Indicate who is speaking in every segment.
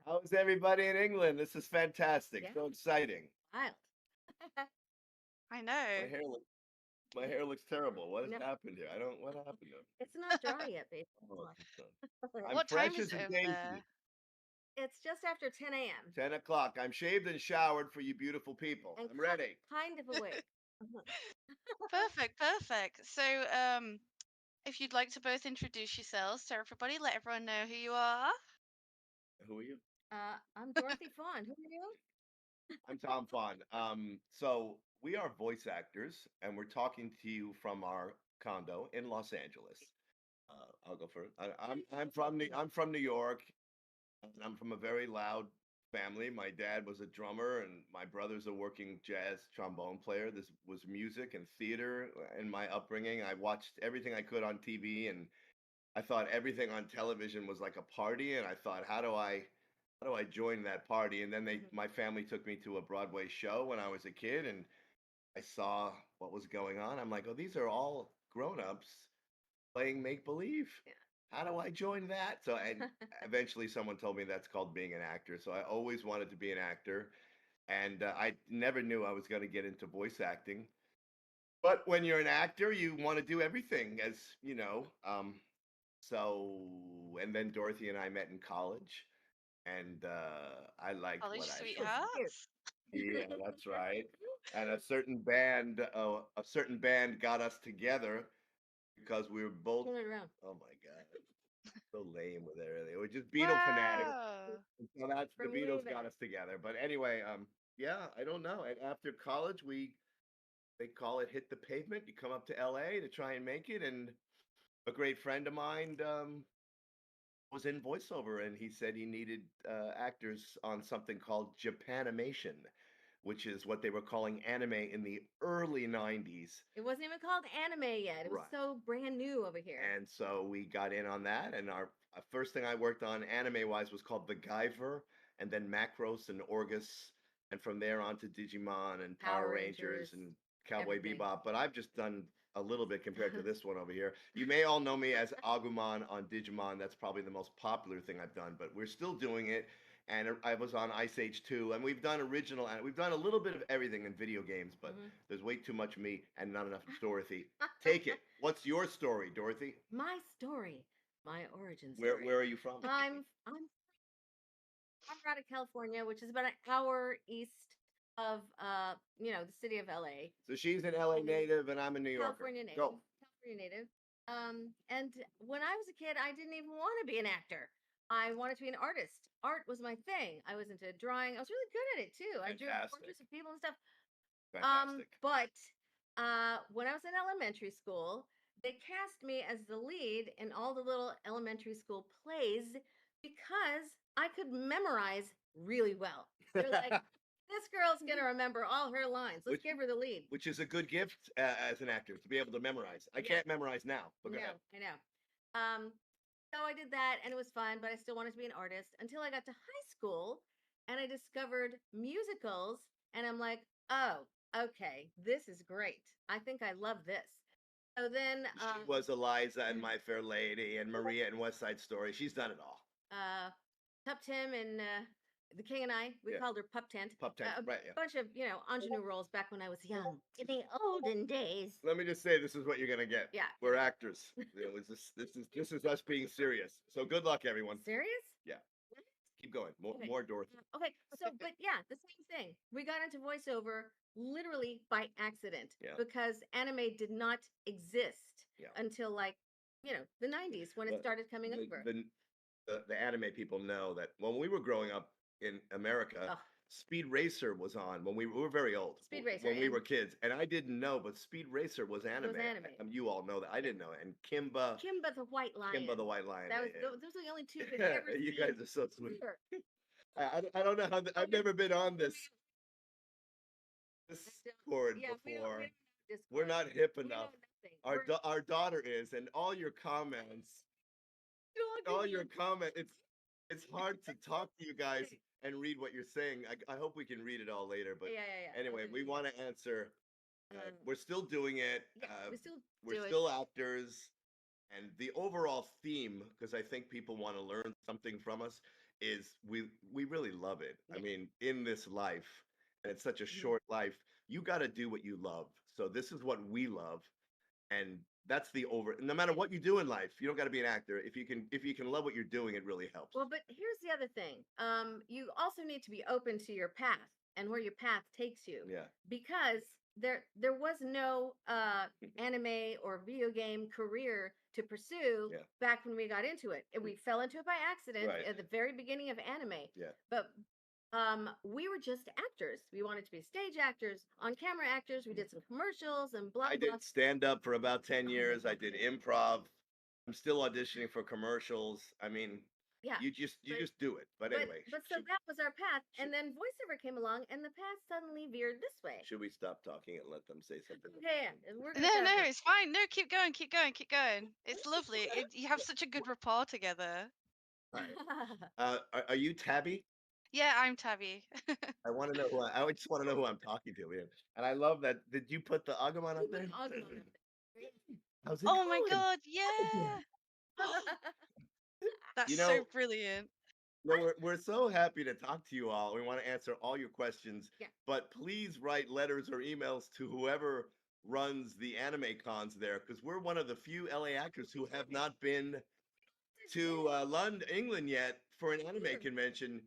Speaker 1: How's everybody in England? This is fantastic.
Speaker 2: Yeah,
Speaker 1: So exciting.
Speaker 2: wild.
Speaker 3: I
Speaker 1: My
Speaker 3: know.
Speaker 1: hair look my hair looks terrible. What has
Speaker 2: No,
Speaker 1: happened here? I don't what happened to it?
Speaker 2: it's not dry yet, baby. That's
Speaker 1: Oh,
Speaker 2: why.
Speaker 1: it's done.
Speaker 2: Right.
Speaker 1: I'm
Speaker 3: What time
Speaker 1: fresh
Speaker 3: is
Speaker 1: as
Speaker 3: it
Speaker 1: a
Speaker 3: over
Speaker 1: daisy.
Speaker 3: there?
Speaker 2: It's just after 10 a.m.
Speaker 1: 10 o'clock. I'm shaved and showered for you beautiful people.
Speaker 2: and
Speaker 1: I'm ready.
Speaker 2: kind of awake. Uh-huh.
Speaker 3: Perfect, perfect. So, if you'd like to both introduce yourselves to everybody, let everyone know who you are.
Speaker 1: Who are you?
Speaker 2: I'm Dorothy Fawn. Who are you?
Speaker 1: I'm Tom Fahn. So we are voice actors, and we're talking to you from our condo in Los Angeles. I'll go first. I'm from New York, and I'm from a very loud family. My dad was a drummer, and my brother's a working jazz trombone player. This was music and theater in my upbringing. I watched everything I could on TV, and I thought everything on television was like a party. And I thought, how do I join that party? And then
Speaker 2: Mhm.
Speaker 1: my family took me to a Broadway show when I was a kid, and I saw what was going on. I'm like, oh, these are all grown-ups playing make believe.
Speaker 2: Yeah.
Speaker 1: How do I join that? So, and eventually someone told me that's called being an actor. So I always wanted to be an actor, and I never knew I was going to get into voice acting. But when you're an actor, you want to do everything, as you know. So, and then Dorothy and I met in college, and I liked
Speaker 3: College
Speaker 1: what I
Speaker 2: That
Speaker 1: saw.
Speaker 2: was cute.
Speaker 3: sweethearts.
Speaker 1: Yeah, that's right. And a certain band got us together because we were both.
Speaker 2: Turn it around.
Speaker 1: Oh my God, so lame with everything. They were just Beatle fanatics.
Speaker 3: Wow.
Speaker 1: So that's the
Speaker 2: From way
Speaker 1: Beatles got
Speaker 2: back.
Speaker 1: us together. But anyway, yeah, I don't know. And after college, they call it hit the pavement. You come up to LA to try and make it. And a great friend of mine was in voiceover, and he said he needed actors on something called Japanimation, which is what they were calling anime in the early 90s.
Speaker 2: It wasn't even called anime yet. It was
Speaker 1: Right.
Speaker 2: so brand new over here.
Speaker 1: And so we got in on that. And our first thing I worked on anime wise was called The Guyver, and then Macros and Orgus. And from there on to Digimon and Power
Speaker 2: Power
Speaker 1: Rangers
Speaker 2: Rangers,
Speaker 1: and Cowboy
Speaker 2: everything.
Speaker 1: Bebop. But I've just done a little bit compared to this one over here. You may all know me as Agumon on Digimon. That's probably the most popular thing I've done, but we're still doing it. And I was on Ice Age 2, and we've done original, and we've done a little bit of everything in video games, but
Speaker 2: Mhm.
Speaker 1: there's way too much me and not enough Dorothy. Take it. What's your story, Dorothy?
Speaker 2: My story, my origin
Speaker 1: Where
Speaker 2: story.
Speaker 1: where are you from?
Speaker 2: I'm out of California, which is about an hour east of the city of LA.
Speaker 1: So she's an LA
Speaker 2: Mhm.
Speaker 1: native, and I'm a New Yorker.
Speaker 2: California native.
Speaker 1: Go.
Speaker 2: California native. And when I was a kid, I didn't even want to be an actor. I wanted to be an artist. Art was my thing. I was into drawing. I was really good at it too. I drew
Speaker 1: Fantastic.
Speaker 2: portraits of people and stuff.
Speaker 1: Fantastic.
Speaker 2: But when I was in elementary school, they cast me as the lead in all the little elementary school plays because I could memorize really well. They're like, this girl's gonna remember all her lines. Let's
Speaker 1: Which
Speaker 2: give her the lead.
Speaker 1: which is a good gift as an actor to be able to memorize. I
Speaker 2: Yeah,
Speaker 1: can't memorize now, but go
Speaker 2: no,
Speaker 1: ahead.
Speaker 2: I know. So I did that and it was fun, but I still wanted to be an artist until I got to high school and I discovered musicals and I'm like, oh, okay, this is great. I think I love this. So then
Speaker 1: She was Eliza and My Fair Lady and Maria and West Side Story. She's done it all.
Speaker 2: uh Pup Tim and the King and I, we
Speaker 1: Yeah.
Speaker 2: called her Pup Tent.
Speaker 1: Pup tent.
Speaker 2: A
Speaker 1: Right, yeah.
Speaker 2: bunch of, ingenue roles back when I was young. In the olden days.
Speaker 1: Let me just say this is what you're gonna get.
Speaker 2: Yeah.
Speaker 1: We're actors. This is us being serious. So good luck, everyone.
Speaker 2: Serious?
Speaker 1: Yeah. Keep going. More,
Speaker 2: Okay.
Speaker 1: more Dorothy.
Speaker 2: Okay. So, but yeah, the same thing. We got into voiceover literally by accident
Speaker 1: Yeah.
Speaker 2: because anime did not exist
Speaker 1: Yeah.
Speaker 2: until like, the 90s when it
Speaker 1: But
Speaker 2: started coming
Speaker 1: the,
Speaker 2: over.
Speaker 1: the anime people know that when we were growing up in America,
Speaker 2: Oh,
Speaker 1: Speed Racer was on when we were very old.
Speaker 2: Speed Racer.
Speaker 1: When we
Speaker 2: And
Speaker 1: were kids, and I didn't know, but Speed Racer was
Speaker 2: it
Speaker 1: anime.
Speaker 2: was anime.
Speaker 1: You all know that. I didn't know it. And Kimba,
Speaker 2: Kimba the White Lion.
Speaker 1: Kimba the White Lion.
Speaker 2: That was
Speaker 1: yeah,
Speaker 2: those are the only two we've
Speaker 1: yeah.
Speaker 2: ever
Speaker 1: You
Speaker 2: seen.
Speaker 1: guys are so sweet.
Speaker 2: Here.
Speaker 1: I don't know how I've never been on this Discord
Speaker 2: Yeah, we don't
Speaker 1: before.
Speaker 2: know Discord.
Speaker 1: We're not hip
Speaker 2: We know
Speaker 1: enough.
Speaker 2: nothing.
Speaker 1: Our daughter is, and all your comments, all your comment. It's hard to talk to you guys and read what you're saying. I hope we can read it all later. But
Speaker 2: Yeah.
Speaker 1: anyway, we want to answer.
Speaker 2: Um,
Speaker 1: We're still doing it.
Speaker 2: yeah, we still
Speaker 1: We're
Speaker 2: do it.
Speaker 1: still actors. And the overall theme, because I think people want to learn something from us, is we really love it. I
Speaker 2: Yeah.
Speaker 1: mean, in this life, and it's such a
Speaker 2: Mhm.
Speaker 1: short life, you got to do what you love. So this is what we love, and that's the over. No matter what you do in life, you don't got to be an actor. If you can love what you're doing, it really helps.
Speaker 2: Well, but here's the other thing. You also need to be open to your path and where your path takes you,
Speaker 1: Yeah,
Speaker 2: because there was no anime or video game career to pursue
Speaker 1: yeah,
Speaker 2: back when we got into it. And we fell into it by accident
Speaker 1: right.
Speaker 2: at the very beginning of anime.
Speaker 1: Yeah,
Speaker 2: But we were just actors. We wanted to be stage actors, on camera actors. We did some commercials and blah
Speaker 1: I
Speaker 2: blah.
Speaker 1: did stand up for about 10 years. I
Speaker 2: Oh my
Speaker 1: did
Speaker 2: god.
Speaker 1: improv. I'm still auditioning for commercials. I mean,
Speaker 2: Yeah.
Speaker 1: you
Speaker 2: But
Speaker 1: just do it. But
Speaker 2: but
Speaker 1: anyway,
Speaker 2: but so that was our path,
Speaker 1: should
Speaker 2: and then voiceover came along, and the path suddenly veered this way.
Speaker 1: should we stop talking and let them say something?
Speaker 2: Okay, and we're gonna
Speaker 3: No,
Speaker 2: shut
Speaker 3: no,
Speaker 2: up now.
Speaker 3: it's fine. No, keep going, keep going, keep going. It's lovely. You have such a good rapport together.
Speaker 1: All right. Are you Tabby?
Speaker 3: Yeah, I'm Tabby.
Speaker 1: I want to know who I just want to know who I'm talking to, man. And I love that. Did you put the Agumon
Speaker 2: We
Speaker 1: up
Speaker 2: put
Speaker 1: there?
Speaker 2: Agumon up there.
Speaker 1: How's it
Speaker 3: Oh my
Speaker 1: going?
Speaker 3: God,
Speaker 1: Yeah.
Speaker 3: yeah. That's
Speaker 1: You
Speaker 3: so
Speaker 1: know,
Speaker 3: brilliant.
Speaker 1: we're so happy to talk to you all. We want to answer all your questions,
Speaker 2: Yeah.
Speaker 1: but please write letters or emails to whoever runs the anime cons there, because we're one of the few LA actors who have not been to London, England yet for an anime convention.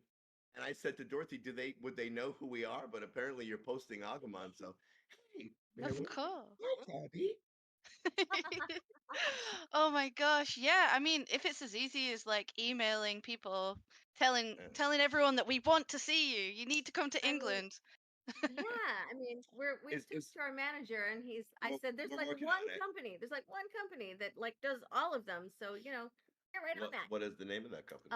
Speaker 1: And I said to Dorothy, would they know who we are? But apparently you're posting Agumon, so hey, there
Speaker 3: Of
Speaker 1: we
Speaker 3: course.
Speaker 1: go, Tabby.
Speaker 3: Oh my gosh, yeah. I mean, if it's as easy as like emailing people, telling everyone that we want to see you, you need to come to
Speaker 2: I mean,
Speaker 3: England.
Speaker 2: yeah. I mean, we've
Speaker 1: Is
Speaker 2: talked to our manager, and I
Speaker 1: we're,
Speaker 2: said, there's
Speaker 1: we're
Speaker 2: like
Speaker 1: working
Speaker 2: one
Speaker 1: on it.
Speaker 2: company. There's like one company that like does all of them. So get right on that.
Speaker 1: What is the name of that company?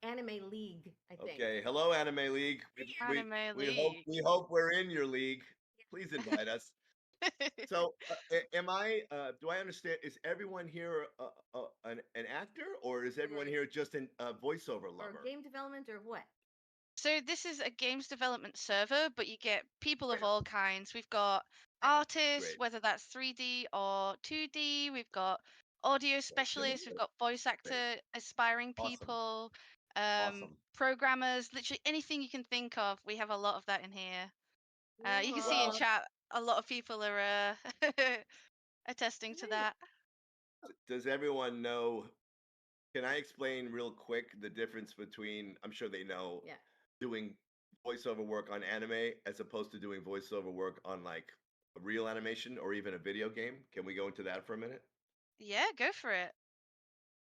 Speaker 2: Anime League, I think.
Speaker 1: Okay, hello Anime League.
Speaker 3: Anime League.
Speaker 1: We hope we're in your league. Please invite us. So, am I? Do I understand? Is everyone here an actor, or is everyone
Speaker 2: Or
Speaker 1: here just a voiceover
Speaker 2: or
Speaker 1: lover?
Speaker 2: game development or what?
Speaker 3: So this is a games development server, but you get people of
Speaker 2: Right.
Speaker 3: all kinds. We've got
Speaker 2: Right.
Speaker 3: artists,
Speaker 1: Great.
Speaker 3: whether that's 3D or 2D. We've got audio
Speaker 1: Okay.
Speaker 3: specialists. We've got voice
Speaker 1: Great.
Speaker 3: actor aspiring
Speaker 1: Awesome.
Speaker 3: people,
Speaker 1: Awesome.
Speaker 3: programmers, literally anything you can think of. We have a lot of that in here. You can see in
Speaker 2: Well,
Speaker 1: Well,
Speaker 3: chat, a lot of people are attesting to
Speaker 2: great.
Speaker 3: that.
Speaker 1: does everyone know? Can I explain real quick the difference between? I'm sure they know
Speaker 2: Yeah.
Speaker 1: doing voiceover work on anime as opposed to doing voiceover work on like a real animation or even a video game. Can we go into that for a minute?
Speaker 3: Yeah, go for it.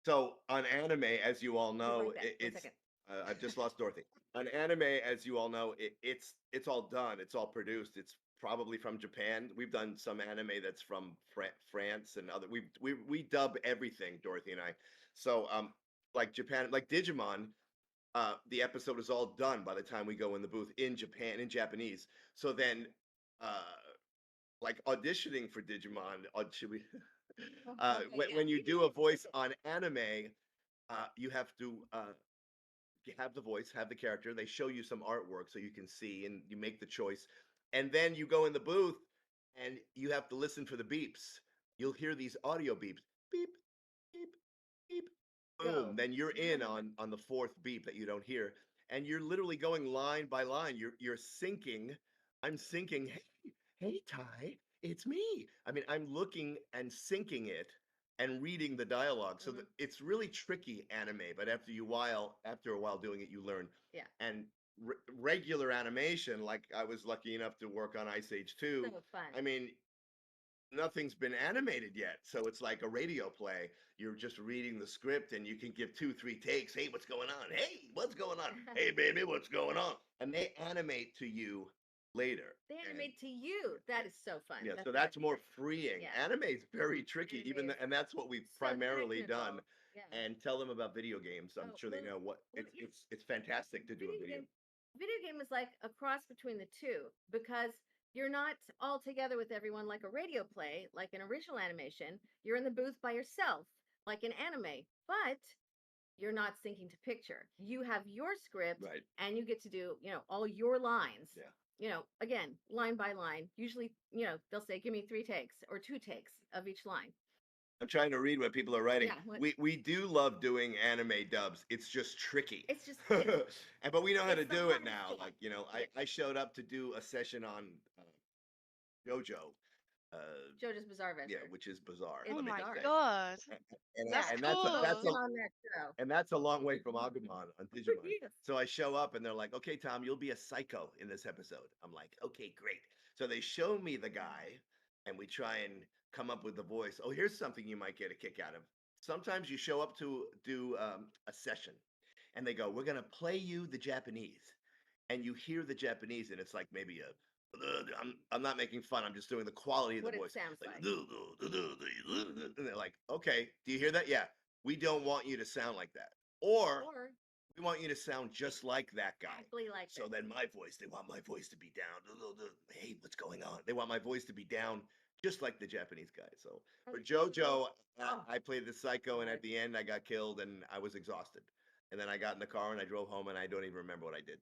Speaker 1: So on anime, as you all
Speaker 2: Be
Speaker 1: know,
Speaker 2: right back. One
Speaker 1: it's
Speaker 2: second.
Speaker 1: I've just lost Dorothy. On anime, as you all know, it's all done. It's all produced. It's probably from Japan. We've done some anime that's from France and other. We dub everything, Dorothy and I. So like Japan, like Digimon, the episode is all done by the time we go in the booth in Japan in Japanese. So then, uh, like auditioning for Digimon, should we?
Speaker 2: Okay. Yeah.
Speaker 1: When you
Speaker 2: You can
Speaker 1: do a
Speaker 2: take it. Take
Speaker 1: voice
Speaker 2: it.
Speaker 1: on anime, you have to have the voice, have the character. They show you some artwork so you can see, and you make the choice. And then you go in the booth, and you have to listen for the beeps. You'll hear these audio beeps, beep, beep, beep, boom.
Speaker 2: Go.
Speaker 1: Then you're in on the fourth beep that you don't hear, and you're literally going line by line. You're syncing. I'm syncing. Hey, Ty, it's me. I mean, I'm looking and syncing it and reading the dialogue. So
Speaker 2: Mhm.
Speaker 1: it's really tricky anime, but after a while doing it, you learn.
Speaker 2: Yeah.
Speaker 1: And regular animation, like I was lucky enough to work on Ice Age 2.
Speaker 2: So fun.
Speaker 1: I mean, nothing's been animated yet. So it's like a radio play. You're just reading the script and you can give two, three takes. Hey, what's going on? Hey, what's going on? Hey, baby, what's going on? And they animate to you later.
Speaker 2: They
Speaker 1: And
Speaker 2: animate to you. That is so fun.
Speaker 1: yeah,
Speaker 2: That's
Speaker 1: so
Speaker 2: what I
Speaker 1: that's more
Speaker 2: prefer.
Speaker 1: freeing.
Speaker 2: Yeah.
Speaker 1: Anime is very tricky,
Speaker 2: Anime is
Speaker 1: and that's what we've
Speaker 2: so
Speaker 1: primarily done.
Speaker 2: technical. Yeah.
Speaker 1: And tell them about video games. I'm
Speaker 2: Oh
Speaker 1: sure they
Speaker 2: well.
Speaker 1: know what
Speaker 2: Well, yeah.
Speaker 1: it's fantastic to do a
Speaker 2: Video
Speaker 1: video.
Speaker 2: game. Video game is like a cross between the two, because you're not all together with everyone like a radio play, like an original animation. You're in the booth by yourself, like an anime, but you're not syncing to picture. You have your script,
Speaker 1: Right.
Speaker 2: and you get to do, all your lines.
Speaker 1: Yeah.
Speaker 2: Again, line by line. Usually, they'll say, give me 3 takes or 2 takes of each line.
Speaker 1: I'm trying to read what people are writing.
Speaker 2: Yeah, what,
Speaker 1: We do love doing anime dubs. It's just tricky.
Speaker 2: it's just
Speaker 1: And but we know how to
Speaker 2: it's the
Speaker 1: do it
Speaker 2: hardest
Speaker 1: now.
Speaker 2: thing.
Speaker 1: Like, you know,
Speaker 2: Yes,
Speaker 1: I showed up to do a session on JoJo. Uh
Speaker 2: JoJo's Bizarre
Speaker 1: yeah,
Speaker 2: Adventure.
Speaker 1: which is bizarre,
Speaker 3: Oh
Speaker 2: It's
Speaker 1: let me
Speaker 3: my
Speaker 1: just
Speaker 2: bizarre.
Speaker 1: say.
Speaker 3: God.
Speaker 2: Yeah,
Speaker 3: That's
Speaker 1: And
Speaker 2: Cole's
Speaker 1: that's
Speaker 3: cool.
Speaker 1: a
Speaker 2: been on that show.
Speaker 1: and that's a long way from Agumon on Digimon.
Speaker 2: Yes.
Speaker 1: So I show up and they're like, "Okay, Tom, you'll be a psycho in this episode." I'm like, "Okay, great." So they show me the guy and we try and come up with the voice. Oh, here's something you might get a kick out of. Sometimes you show up to do a session and they go, "We're going to play you the Japanese." And you hear the Japanese and it's like maybe a I'm not making fun. I'm just doing the quality of the
Speaker 2: What it
Speaker 1: voice.
Speaker 2: sounds
Speaker 1: Like,
Speaker 2: like.
Speaker 1: and they're like, "Okay, do you hear that? Yeah, we don't want you to sound like that. Or
Speaker 2: Or
Speaker 1: we want you to sound just like that guy."
Speaker 2: exactly like
Speaker 1: So
Speaker 2: this.
Speaker 1: then my voice, they want my voice to be down. Hey, what's going on? They want my voice to be down just like the Japanese guy. So for
Speaker 2: Okay,
Speaker 1: JoJo,
Speaker 2: oh,
Speaker 1: I played the psycho, and at
Speaker 2: Lord.
Speaker 1: the end, I got killed and I was exhausted. And then I got in the car and I drove home and I don't even remember what I did.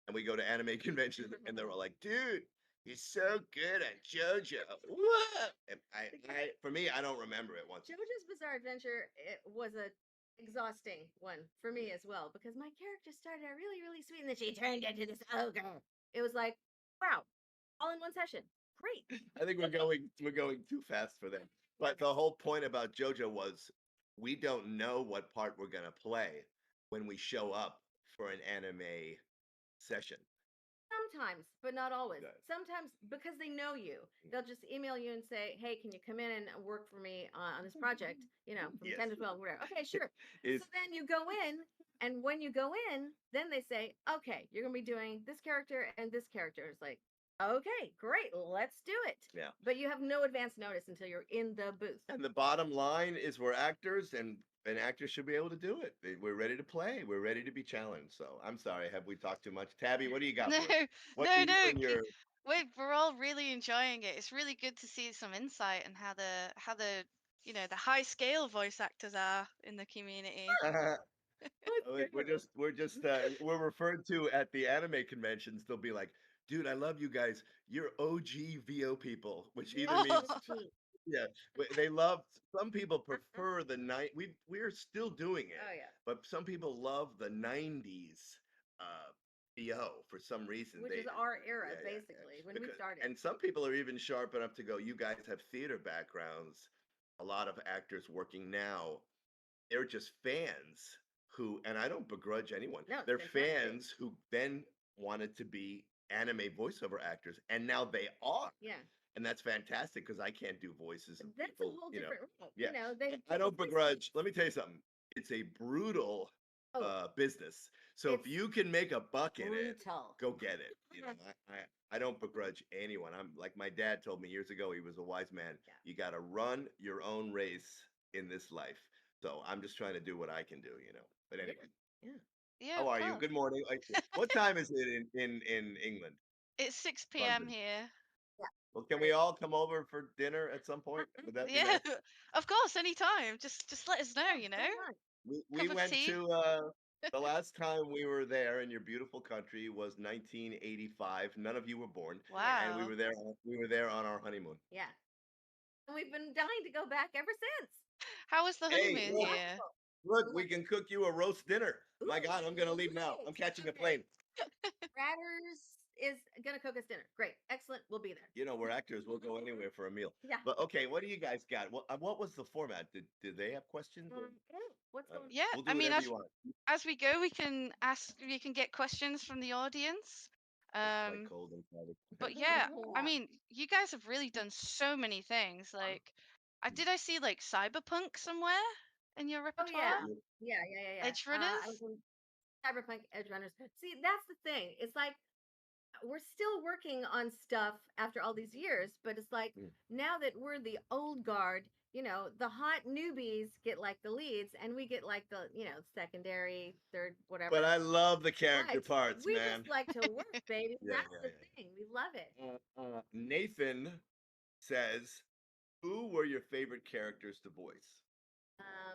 Speaker 1: And we go to anime convention and they're all like, "Dude, you're so good at JoJo." What? And for me, I don't remember it once.
Speaker 2: JoJo's Bizarre Adventure it was a exhausting one for me as well because my character started out really, really sweet and then she turned into this ogre. It was like, wow, all in one session. Great.
Speaker 1: I think we're going too fast for them. But
Speaker 2: Okay.
Speaker 1: the whole point about JoJo was we don't know what part we're gonna play when we show up for an anime session.
Speaker 2: Sometimes, but not always.
Speaker 1: Right.
Speaker 2: Sometimes because they know you, they'll just email you and say, "Hey, can you come in and work for me on this project? You know, from
Speaker 1: Yes.
Speaker 2: 10 to 12, whatever." Okay, sure.
Speaker 1: Is
Speaker 2: So then you go in, and when you go in, then they say, "Okay, you're gonna be doing this character and this character." It's like, okay, great, let's do it.
Speaker 1: yeah.
Speaker 2: But you have no advance notice until you're in the booth.
Speaker 1: And the bottom line is we're actors and actors should be able to do it. We're ready to play. We're ready to be challenged. So I'm sorry, have we talked too much? Tabby, what do you got
Speaker 3: No,
Speaker 1: for us? What are
Speaker 3: no,
Speaker 1: you
Speaker 3: no.
Speaker 1: and your
Speaker 3: We're all really enjoying it. It's really good to see some insight and how the the high scale voice actors are in the community.
Speaker 1: we're referred to at the anime conventions. They'll be like, "Dude, I love you guys. You're OG VO people," which either
Speaker 2: Yes,
Speaker 1: means
Speaker 2: OG.
Speaker 1: yeah, they love. Some people prefer the night. We're still doing it,
Speaker 2: Oh yeah,
Speaker 1: but some people love the '90s VO for some reason.
Speaker 2: which
Speaker 1: They
Speaker 2: is our era
Speaker 1: yeah, yeah, yeah.
Speaker 2: basically when we
Speaker 1: Because
Speaker 2: started.
Speaker 1: and some people are even sharp enough to go, "You guys have theater backgrounds. A lot of actors working now, they're just fans who, and I don't begrudge anyone.
Speaker 2: No, it's
Speaker 1: They're
Speaker 2: fantastic.
Speaker 1: fans who then wanted to be anime voiceover actors, and now they are,
Speaker 2: Yeah.
Speaker 1: and that's fantastic because I can't do voices of
Speaker 2: That's a
Speaker 1: people.
Speaker 2: whole
Speaker 1: You know,
Speaker 2: different role.
Speaker 1: yeah,
Speaker 2: You know, they
Speaker 1: I
Speaker 2: take a
Speaker 1: don't
Speaker 2: voice
Speaker 1: begrudge. Let me tell you something. It's a brutal
Speaker 2: oh,
Speaker 1: business. So if
Speaker 2: it's
Speaker 1: you can make a buck in it,
Speaker 2: brutal.
Speaker 1: go get it. You know, I don't begrudge anyone. I'm like my dad told me years ago. He was a wise man.
Speaker 2: Yeah.
Speaker 1: You got to run your own race in this life. So I'm just trying to do what I can do. You know. But
Speaker 2: Yeah.
Speaker 1: anyway,
Speaker 2: Yeah.
Speaker 3: Yeah,
Speaker 1: how
Speaker 3: of
Speaker 1: are you?
Speaker 3: course.
Speaker 1: Good morning. What time is it in England,
Speaker 3: It's 6 p.m.
Speaker 1: London?
Speaker 3: here.
Speaker 2: Yeah.
Speaker 1: Well, can we
Speaker 2: Right.
Speaker 1: all come over for dinner at some point? Would that be
Speaker 3: Yeah,
Speaker 1: nice?
Speaker 3: of course, anytime. Just let us know,
Speaker 2: Yeah.
Speaker 3: you know.
Speaker 2: Anytime.
Speaker 1: We
Speaker 3: Cup of
Speaker 1: went
Speaker 3: tea.
Speaker 1: to the last time we were there in your beautiful country was 1985. None of you were born,
Speaker 2: Yeah.
Speaker 1: and we
Speaker 3: Wow.
Speaker 1: were there. We were there on our honeymoon.
Speaker 2: Yeah. And we've been dying to go back ever since.
Speaker 3: How was the
Speaker 1: Hey,
Speaker 3: honeymoon
Speaker 1: look,
Speaker 3: here?
Speaker 2: Wonderful.
Speaker 1: look, we
Speaker 2: Wonderful.
Speaker 1: can cook you a roast dinner. My
Speaker 2: Ooh,
Speaker 1: God, I'm gonna leave now. I'm
Speaker 2: great.
Speaker 1: catching a
Speaker 2: Okay.
Speaker 1: plane.
Speaker 2: Ratters is gonna cook us dinner. Great. Excellent. We'll be there.
Speaker 1: You know, we're actors. We'll go anywhere for a meal.
Speaker 2: Yeah.
Speaker 1: But okay, what do you guys got? What was the format? Did they have questions? Or,
Speaker 2: What's going
Speaker 3: Yeah,
Speaker 1: we'll
Speaker 3: I
Speaker 1: do
Speaker 3: mean,
Speaker 1: whatever you want.
Speaker 3: as we go, we can get questions from the audience.
Speaker 1: It's quite
Speaker 3: Um,
Speaker 1: cold inside.
Speaker 3: but yeah, I
Speaker 2: on?
Speaker 3: mean, you guys have really done so many things. Like, I see like cyberpunk somewhere in your
Speaker 2: Oh yeah.
Speaker 3: repertoire.
Speaker 2: Yeah.
Speaker 3: Edge
Speaker 2: I was
Speaker 3: runners.
Speaker 2: in Cyberpunk Edge Runners. See, that's the thing. It's like we're still working on stuff after all these years, but it's like
Speaker 1: Mm.
Speaker 2: now that we're the old guard, the hot newbies get like the leads and we get like the, secondary, third,
Speaker 1: But
Speaker 2: whatever.
Speaker 1: I love the character
Speaker 2: But
Speaker 1: parts,
Speaker 2: we
Speaker 1: man.
Speaker 2: just like to work, baby.
Speaker 1: Yeah,
Speaker 2: That's
Speaker 1: yeah,
Speaker 2: the
Speaker 1: yeah.
Speaker 2: thing. We love it.
Speaker 1: Nathan says, "Who were your favorite characters to voice?"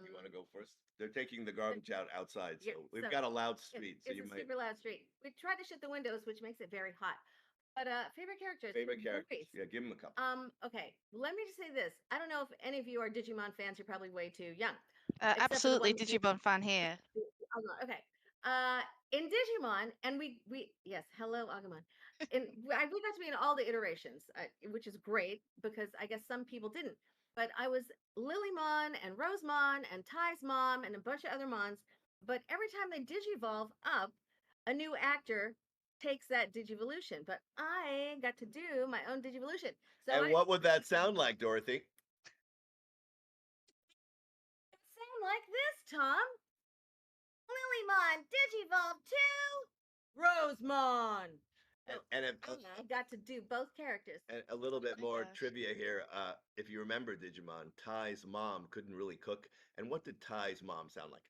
Speaker 1: You want to go first? They're taking the garbage out outside, so
Speaker 2: Yeah,
Speaker 1: we've
Speaker 2: so
Speaker 1: got a loud
Speaker 2: it,
Speaker 1: street, so
Speaker 2: it's
Speaker 1: you
Speaker 2: a
Speaker 1: might.
Speaker 2: super loud street. We try to shut the windows, which makes it very hot. But favorite characters.
Speaker 1: Favorite characters.
Speaker 2: Great.
Speaker 1: Yeah, give them a couple.
Speaker 2: Okay. Let me just say this. I don't know if any of you are Digimon fans. You're probably way too young. Except for the
Speaker 3: Absolutely,
Speaker 2: one who-
Speaker 3: Digimon fan here.
Speaker 2: Agumon, okay. In Digimon, and we yes, hello Agumon. We got to be in all the iterations, which is great because I guess some people didn't. But I was Lilymon and Rosemon and Ty's mom and a bunch of other mons. But every time they digivolve up, a new actor takes that digivolution. But I got to do my own digivolution. So
Speaker 1: And what would that sound like, Dorothy?
Speaker 2: sound like this, Tom. Lilymon, Digivolve to Rosemon. I got to do both characters.
Speaker 1: And a little bit
Speaker 3: my
Speaker 1: more
Speaker 3: gosh.
Speaker 1: trivia here. If you remember Digimon, Ty's mom couldn't really cook. And what did Ty's mom sound like?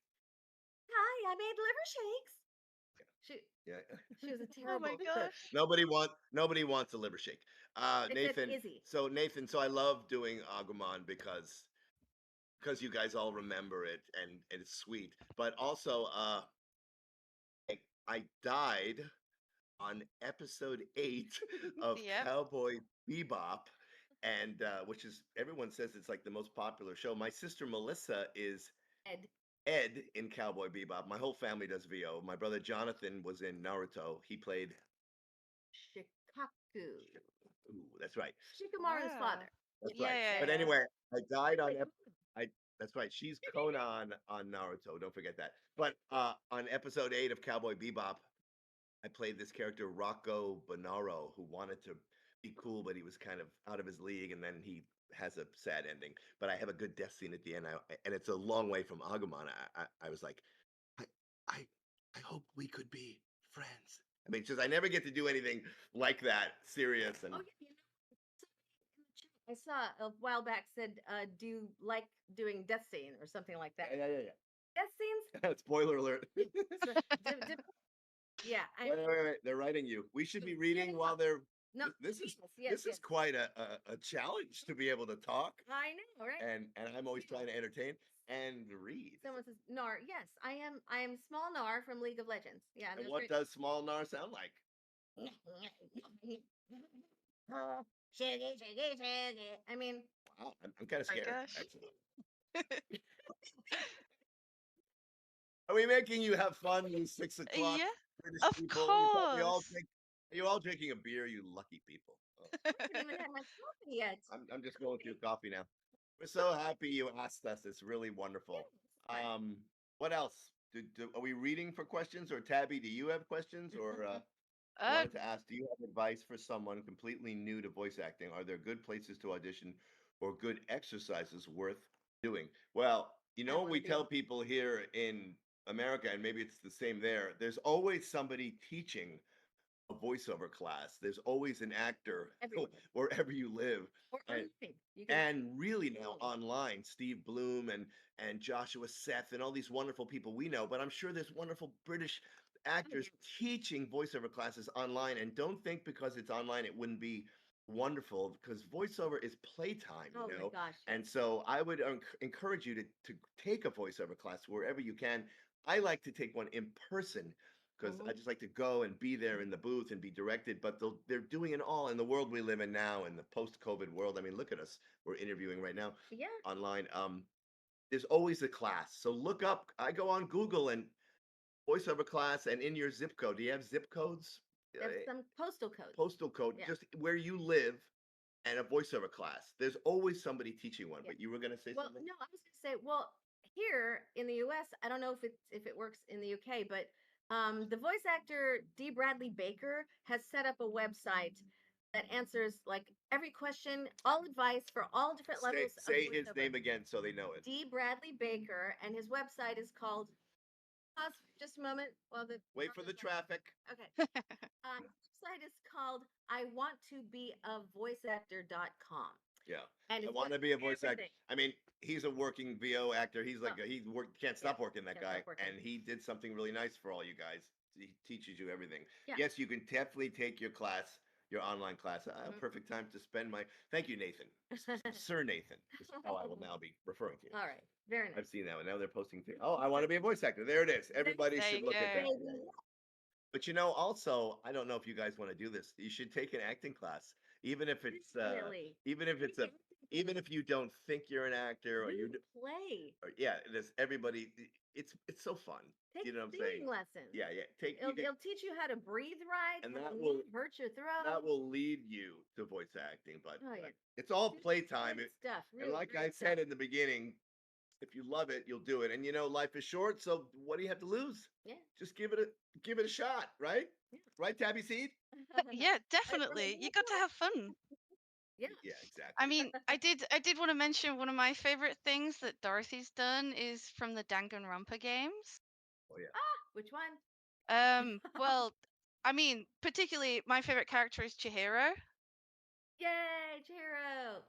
Speaker 2: Hi, I made liver shakes.
Speaker 1: Yeah.
Speaker 2: She was a
Speaker 3: Oh
Speaker 2: terrible
Speaker 3: my
Speaker 2: cook.
Speaker 3: gosh.
Speaker 1: Nobody wants a liver shake.
Speaker 2: Except
Speaker 1: Nathan.
Speaker 2: Izzy.
Speaker 1: So Nathan, so I love doing Agumon because you guys all remember it and it's sweet. But also I died on episode 8 of
Speaker 3: Yep.
Speaker 1: Cowboy Bebop, and which is everyone says it's like the most popular show. My sister Melissa is Ed in Cowboy Bebop. My whole family does VO. My brother Jonathan was in Naruto. He played
Speaker 2: Shikaku.
Speaker 1: Ooh, that's right.
Speaker 2: Shikamaru's
Speaker 3: Wow.
Speaker 2: father.
Speaker 1: That's
Speaker 3: Yeah,
Speaker 1: right.
Speaker 3: yeah,
Speaker 1: But
Speaker 3: yeah.
Speaker 1: anyway, I died on I that's right. She's Conan on Naruto. Don't forget that. But on episode 8 of Cowboy Bebop, I played this character Rocco Bonaro who wanted to be cool, but he was kind of out of his league, and then he has a sad ending. But I have a good death scene at the end, and it's a long way from Agumon. I was like, I, I, I hope we could be friends. I mean, just I never get to do anything like that serious and.
Speaker 2: Oh, yeah, I saw a while back said, do you like doing death scene or something like that?
Speaker 1: Yeah.
Speaker 2: Death scenes?
Speaker 1: Spoiler alert.
Speaker 2: So, yeah.
Speaker 1: Wait. They're writing you. We should be reading while they're.
Speaker 2: No.
Speaker 1: This is
Speaker 2: yes.
Speaker 1: quite a challenge to be able to talk.
Speaker 2: I know, right?
Speaker 1: And I'm always trying to entertain and read.
Speaker 2: Someone says Nar. Yes, I am small Nar from League of Legends. Yeah.
Speaker 1: And what does small Nar sound like?
Speaker 2: I mean,
Speaker 1: wow, I'm kind of
Speaker 3: My
Speaker 1: scared.
Speaker 3: gosh.
Speaker 1: Actually. Are we making you have fun, you 6 o'clock
Speaker 3: Yeah,
Speaker 1: British
Speaker 3: of
Speaker 1: people?
Speaker 3: course.
Speaker 1: Are you all drinking a beer, you lucky people? Oh.
Speaker 2: I haven't even had my coffee yet.
Speaker 1: I'm just going through coffee now. We're so happy you asked us. It's really wonderful. What else? Are we reading for questions, or Tabby? Do you have questions, or I wanted to ask? Do you have advice for someone completely new to voice acting? Are there good places to audition, or good exercises worth doing? Well, you know what we tell people here in America, and maybe it's the same there. There's always somebody teaching a voiceover class. There's always an actor wherever you live.
Speaker 2: Or
Speaker 1: And really now online, Steve Bloom and Joshua Seth and all these wonderful people we know, but I'm sure there's wonderful British actors teaching voiceover classes online. And don't think because it's online it wouldn't be wonderful, because voiceover is playtime, you know.
Speaker 2: My gosh.
Speaker 1: And so I would encourage you to take a voiceover class wherever you can. I like to take one in person because I just like to go and be there in the booth and be directed. But they're doing it all in the world we live in now, in the post-COVID world. I mean, look at us. We're interviewing right now online. There's always a class. So look up. I go on Google and voiceover class, and in your zip code. Do you have zip codes?
Speaker 2: There's some postal codes.
Speaker 1: Postal code, just where you live, and a voiceover class. There's always somebody teaching one. But you were going to say something?
Speaker 2: No, I was going to say, well, here in the U.S., I don't know if it works in the U.K., but the voice actor D. Bradley Baker has set up a website that answers like every question, all advice for all different levels.
Speaker 1: Say his name again so they know it.
Speaker 2: D. Bradley Baker, and his website is called. Pause just a moment while the.
Speaker 1: Wait for the traffic.
Speaker 2: Okay. Website is called iwanttobeavoiceactor.com.
Speaker 1: Yeah.
Speaker 2: And
Speaker 1: I want to be a voice actor. I mean, he's a working VO actor. He's like can't stop working, that guy. And he did something really nice for all you guys. He teaches you everything. Yes, you can definitely take your class, your online class. Perfect time to spend my. Thank you, Nathan. Sir Nathan is how I will now be referring to you.
Speaker 2: All right. Very nice.
Speaker 1: I've seen that one. Now they're posting things. Oh, I want to be a voice actor. There it is. Everybody should look at that. But also, I don't know if you guys want to do this. You should take an acting class, even if it's
Speaker 2: Definitely.
Speaker 1: even if it's a even if you don't think you're an actor or
Speaker 2: You play.
Speaker 1: yeah, there's everybody. It's so fun.
Speaker 2: Take
Speaker 1: You know what I'm saying?
Speaker 2: singing lessons.
Speaker 1: Yeah, yeah. Take you
Speaker 2: It'll teach you how to breathe right,
Speaker 1: and
Speaker 2: how
Speaker 1: that
Speaker 2: to
Speaker 1: will
Speaker 2: not hurt your throat.
Speaker 1: that will lead you to voice acting. But
Speaker 2: Oh yeah,
Speaker 1: it's all
Speaker 2: It's
Speaker 1: playtime.
Speaker 2: great stuff.
Speaker 1: And
Speaker 2: Really
Speaker 1: like I
Speaker 2: great stuff.
Speaker 1: said in the beginning, if you love it, you'll do it. And life is short, so what do you have to lose?
Speaker 2: Yeah.
Speaker 1: Just give it a shot, right?
Speaker 2: Yeah.
Speaker 1: Right, Tabby Seed?
Speaker 3: Yeah,
Speaker 2: Right,
Speaker 3: definitely. You got to have fun.
Speaker 2: Yeah.
Speaker 1: Yeah,
Speaker 3: I
Speaker 1: exactly.
Speaker 3: mean, I did want to mention one of my favorite things that Dorothy's done is from the Danganronpa games.
Speaker 1: Oh yeah.
Speaker 2: Which one?
Speaker 3: Well, I mean, particularly my favorite character is Chihiro,
Speaker 2: Yay, Chihiro!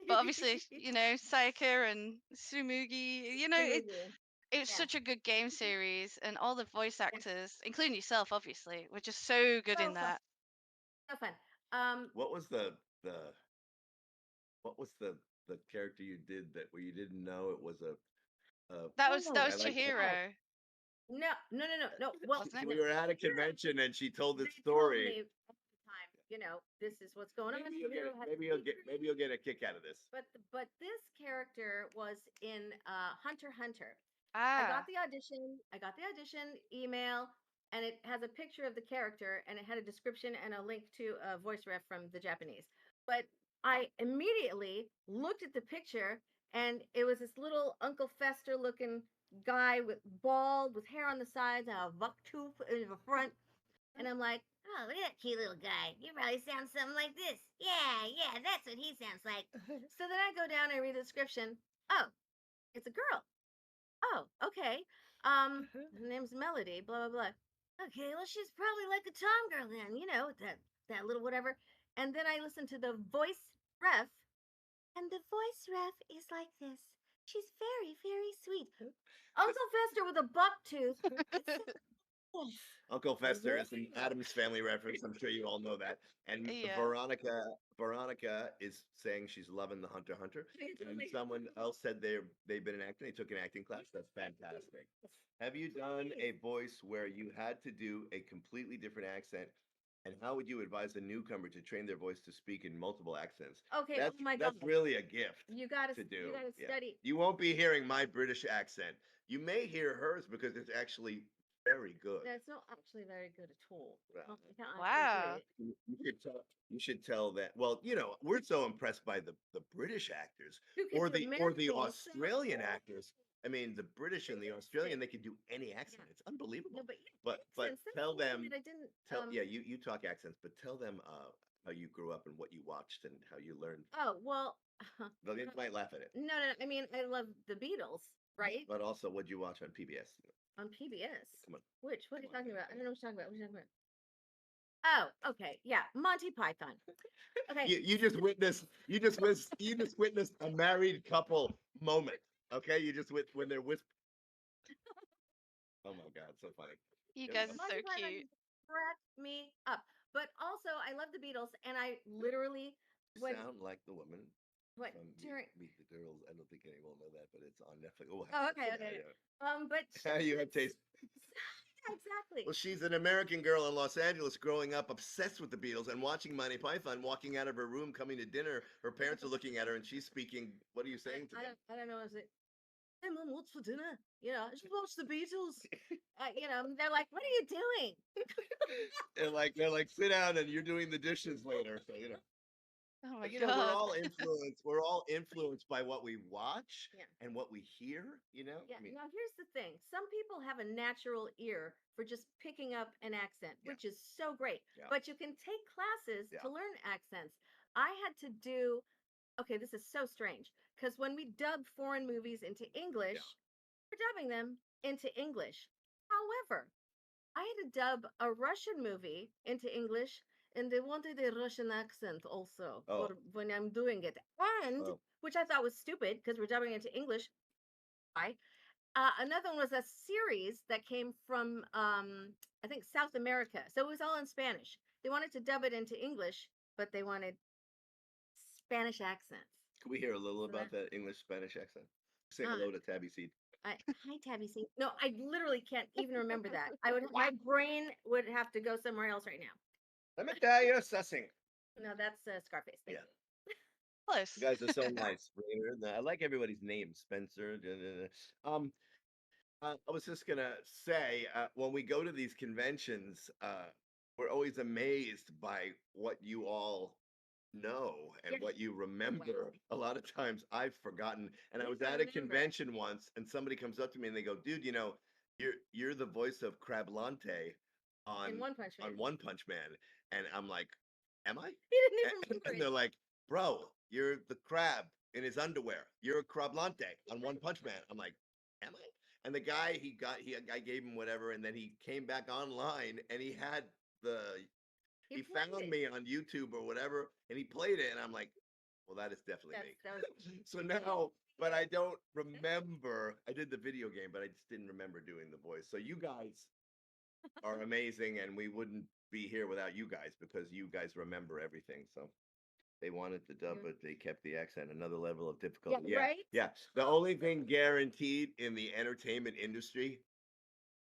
Speaker 3: but obviously, Sayaka and Sumugi,
Speaker 2: Sumugi.
Speaker 3: it's
Speaker 2: Yeah.
Speaker 3: such a good game series, and all the voice actors, including yourself, obviously, were just so good
Speaker 2: So
Speaker 3: in
Speaker 2: fun.
Speaker 3: that.
Speaker 2: So fun.
Speaker 1: What was the what was the character you did that where you didn't know it was a
Speaker 3: That
Speaker 2: Oh
Speaker 1: I
Speaker 3: was
Speaker 1: like
Speaker 2: God.
Speaker 3: Chihiro,
Speaker 2: No, no, no, no, no. Well,
Speaker 3: wasn't it?
Speaker 2: no.
Speaker 1: we were at a convention and she told this
Speaker 2: They told
Speaker 1: story.
Speaker 2: me at the time, this is what's going on.
Speaker 1: Maybe you'll get
Speaker 2: Chihiro has
Speaker 1: maybe
Speaker 2: a
Speaker 1: you'll get
Speaker 2: secret.
Speaker 1: maybe you'll get a kick out of this.
Speaker 2: But this character was in Hunter x Hunter.
Speaker 3: Ah,
Speaker 2: I got the audition email, and it has a picture of the character, and it had a description and a link to a voice ref from the Japanese. But I immediately looked at the picture, and it was this little Uncle Fester looking guy with bald, with hair on the sides and a buck tooth in the front. And I'm like, oh, look at that cute little guy. He probably sounds something like this. Yeah, yeah, that's what he sounds like. So then I go down and read the description. Oh, it's a girl. Oh, okay. Her name's Melody, blah blah blah. Okay, well she's probably like a Tom girl then, that little whatever. And then I listen to the voice ref, and the voice ref is like this. She's very, very sweet. Uncle Fester with a buck tooth. Yes.
Speaker 1: Uncle Fester is an Adams Family reference. I'm sure you all know that. And
Speaker 3: yeah.
Speaker 1: Veronica is saying she's loving the Hunter x Hunter. And someone else said they've been an actor. They took an acting class. That's fantastic. Have you done a voice where you had to do a completely different accent? And how would you advise a newcomer to train their voice to speak in multiple accents?
Speaker 2: Okay, oh my
Speaker 1: That's
Speaker 2: God.
Speaker 1: really a gift
Speaker 2: You gotta
Speaker 1: to do.
Speaker 2: you gotta
Speaker 1: Yeah.
Speaker 2: study.
Speaker 1: You won't be hearing my British accent. You may hear hers because it's actually very good.
Speaker 2: That's not actually very good at all.
Speaker 1: Yeah.
Speaker 2: I can't actually do
Speaker 3: Wow.
Speaker 2: it.
Speaker 1: You should tell that. Well, we're so impressed by the British actors
Speaker 2: Who can
Speaker 1: or
Speaker 2: do
Speaker 1: the
Speaker 2: American
Speaker 1: Australian
Speaker 2: accents?
Speaker 1: actors. I mean, the British and the Australian, they can do any accent.
Speaker 2: Yeah.
Speaker 1: It's unbelievable.
Speaker 2: No, but
Speaker 1: But
Speaker 2: accents, that's
Speaker 1: tell
Speaker 2: the one
Speaker 1: them
Speaker 2: that I didn't.
Speaker 1: yeah, you talk accents, but tell them how you grew up and what you watched and how you learned.
Speaker 2: Oh well.
Speaker 1: They might laugh at it.
Speaker 2: No, no, no. I mean, I love the Beatles, right?
Speaker 1: But also, what'd you watch on PBS?
Speaker 2: On PBS.
Speaker 1: Come on.
Speaker 2: Which? What are you
Speaker 1: Come on,
Speaker 2: talking about? I
Speaker 1: come
Speaker 2: don't know what you're talking about. What are you talking about? Oh, okay. Yeah, Monty Python. Okay.
Speaker 1: You just witnessed a married couple moment. Okay, you just when they're whispering. Oh my God, so funny.
Speaker 3: You
Speaker 1: Here we
Speaker 3: guys
Speaker 1: go.
Speaker 3: are
Speaker 2: Monty
Speaker 3: so
Speaker 2: Python
Speaker 3: cute.
Speaker 2: used to crack me up. But also, I love the Beatles, and I literally
Speaker 1: You
Speaker 2: when
Speaker 1: sound like the woman
Speaker 2: what
Speaker 1: from
Speaker 2: during.
Speaker 1: Meet the Girls. I don't think anyone will know that, but it's on Netflix. Oh,
Speaker 2: Oh,
Speaker 1: that's
Speaker 2: okay,
Speaker 1: an
Speaker 2: okay.
Speaker 1: idea.
Speaker 2: But
Speaker 1: You have taste.
Speaker 2: yeah, exactly.
Speaker 1: Well, she's an American girl in Los Angeles growing up obsessed with the Beatles and watching Monty Python, walking out of her room, coming to dinner. Her parents are looking at her and she's speaking. What are you saying to them?
Speaker 2: I don't know. Is it? Hey, Mom, what's for dinner? I just watched the Beatles. They're like, what are you doing?
Speaker 1: They're like, sit down and you're doing the dishes later. So
Speaker 3: Oh my
Speaker 1: but we're
Speaker 3: god.
Speaker 1: all influenced. We're all influenced by what we watch
Speaker 2: Yeah.
Speaker 1: and what we hear.
Speaker 2: Yeah.
Speaker 1: I mean,
Speaker 2: Now, here's the thing. Some people have a natural ear for just picking up an accent,
Speaker 1: Yeah.
Speaker 2: which is so great.
Speaker 1: Yeah.
Speaker 2: But you can take classes
Speaker 1: Yeah.
Speaker 2: to learn accents. I had to do, okay, this is so strange because when we dub foreign movies into English, we're dubbing them into English. However, I had to dub a Russian movie into English, and they wanted a Russian accent also
Speaker 1: Oh.
Speaker 2: for when I'm doing it. And
Speaker 1: Oh.
Speaker 2: which I thought was stupid because we're dubbing it into English. Why? Another one was a series that came from I think South America, so it was all in Spanish. They wanted to dub it into English, but they wanted Spanish accents.
Speaker 1: Can we hear a little
Speaker 2: So
Speaker 1: about that English Spanish accent? Say
Speaker 2: Uh,
Speaker 1: hello to Tabby Seed.
Speaker 2: Hi, Tabby. Sing. No, I literally can't even remember that. My brain would have to go somewhere else right now.
Speaker 1: Let me tell you something.
Speaker 2: No, that's Scarface. Thank
Speaker 1: Yeah.
Speaker 2: you.
Speaker 1: You
Speaker 3: Close.
Speaker 1: guys are so nice. Rainer. I like everybody's name. Spencer. Da, da, da. I was just gonna say, when we go to these conventions, we're always amazed by what you all know and
Speaker 2: Yeah.
Speaker 1: what you
Speaker 2: Wow.
Speaker 1: remember. A lot of times I've forgotten. And I
Speaker 2: At
Speaker 1: was
Speaker 2: least I
Speaker 1: at a
Speaker 2: remember.
Speaker 1: convention once, and somebody comes up to me and they go, "Dude, you're the voice of Crablante
Speaker 2: In
Speaker 1: on
Speaker 2: One Punch Man.
Speaker 1: One Punch Man," and I'm like, "Am I?"
Speaker 2: He didn't even remember
Speaker 1: And
Speaker 2: it.
Speaker 1: they're like, "Bro, you're the crab in his underwear. You're Crablante on One Punch Man." I'm like, "Am I?" And the guy, I gave him whatever, and then he came back online and he had the he
Speaker 2: played
Speaker 1: found
Speaker 2: it.
Speaker 1: me on YouTube or whatever, and he played it, and I'm like, well, that is definitely
Speaker 2: That was
Speaker 1: me. So now, but I don't remember. I did the video game, but I just didn't remember doing the voice. So you guys are amazing, and we wouldn't be here without you guys because you guys remember everything. So they wanted to dub, but they kept the accent. Another level of difficulty.
Speaker 2: Yeah, right?
Speaker 1: Yeah. The only thing guaranteed in the entertainment industry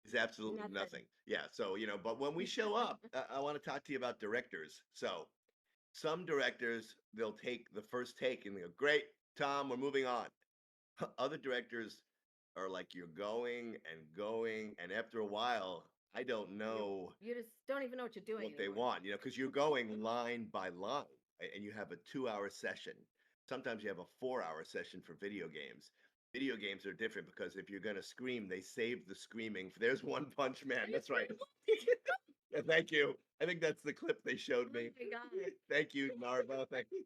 Speaker 1: is absolutely
Speaker 2: Nothing.
Speaker 1: nothing. Yeah. So, but when we show up, I want to talk to you about directors. So, some directors, they'll take the first take and they go, "Great, Tom, we're moving on." Other directors are like, you're going and going. And after a while, I don't know
Speaker 2: You just don't even know what you're doing
Speaker 1: what they
Speaker 2: anymore.
Speaker 1: want, because you're going line by line and you have a 2 hour session. Sometimes you have a 4 hour session for video games. Video games are different because if you're going to scream, they save the screaming. There's One Punch Man. That's right. Yeah, thank you. I think that's the clip they showed me.
Speaker 2: Oh my God.
Speaker 1: Thank you, Narva. Thank you.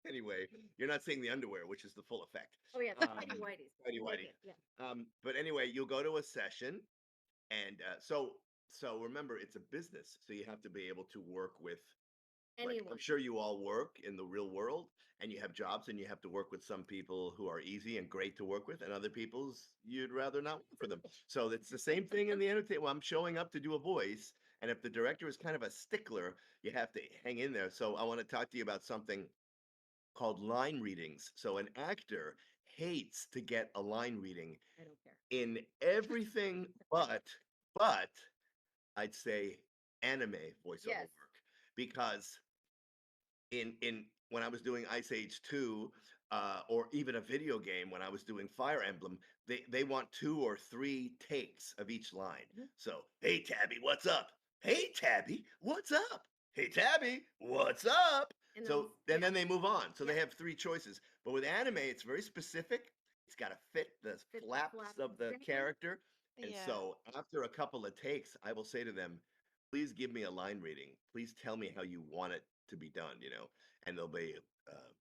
Speaker 1: Anyway, you're not seeing the underwear, which is the full effect.
Speaker 2: Oh yeah, Whitey Whitey's.
Speaker 1: Whitey
Speaker 2: Thank
Speaker 1: Whitey.
Speaker 2: you. Yeah.
Speaker 1: But anyway, you'll go to a session, and so remember, it's a business, so you have to be able to work with. Like,
Speaker 2: Anyone.
Speaker 1: I'm sure you all work in the real world and you have jobs and you have to work with some people who are easy and great to work with, and other people's you'd rather not work for them. So it's the same thing in the entertainment. Well, I'm showing up to do a voice, and if the director is kind of a stickler, you have to hang in there. So I want to talk to you about something called line readings. So an actor hates to get a line reading
Speaker 2: I don't care.
Speaker 1: in everything but I'd say anime voiceover
Speaker 2: Yes.
Speaker 1: work, because in when I was doing Ice Age 2, or even a video game when I was doing Fire Emblem, they want 2 or 3 takes of each line.
Speaker 2: Mhm.
Speaker 1: So, "Hey Tabby, what's up? Hey Tabby, what's up? Hey Tabby, what's up?"
Speaker 2: And then,
Speaker 1: So and then they move on. So they
Speaker 2: Yeah.
Speaker 1: have 3 choices. But with anime, it's very specific. It's got to fit the
Speaker 2: Fit the
Speaker 1: flaps
Speaker 2: flaps
Speaker 1: of the
Speaker 2: exactly.
Speaker 1: character. And
Speaker 3: Yeah.
Speaker 1: so after a couple of takes, I will say to them, "Please give me a line reading. Please tell me how you want it to be done. And they'll be, uh,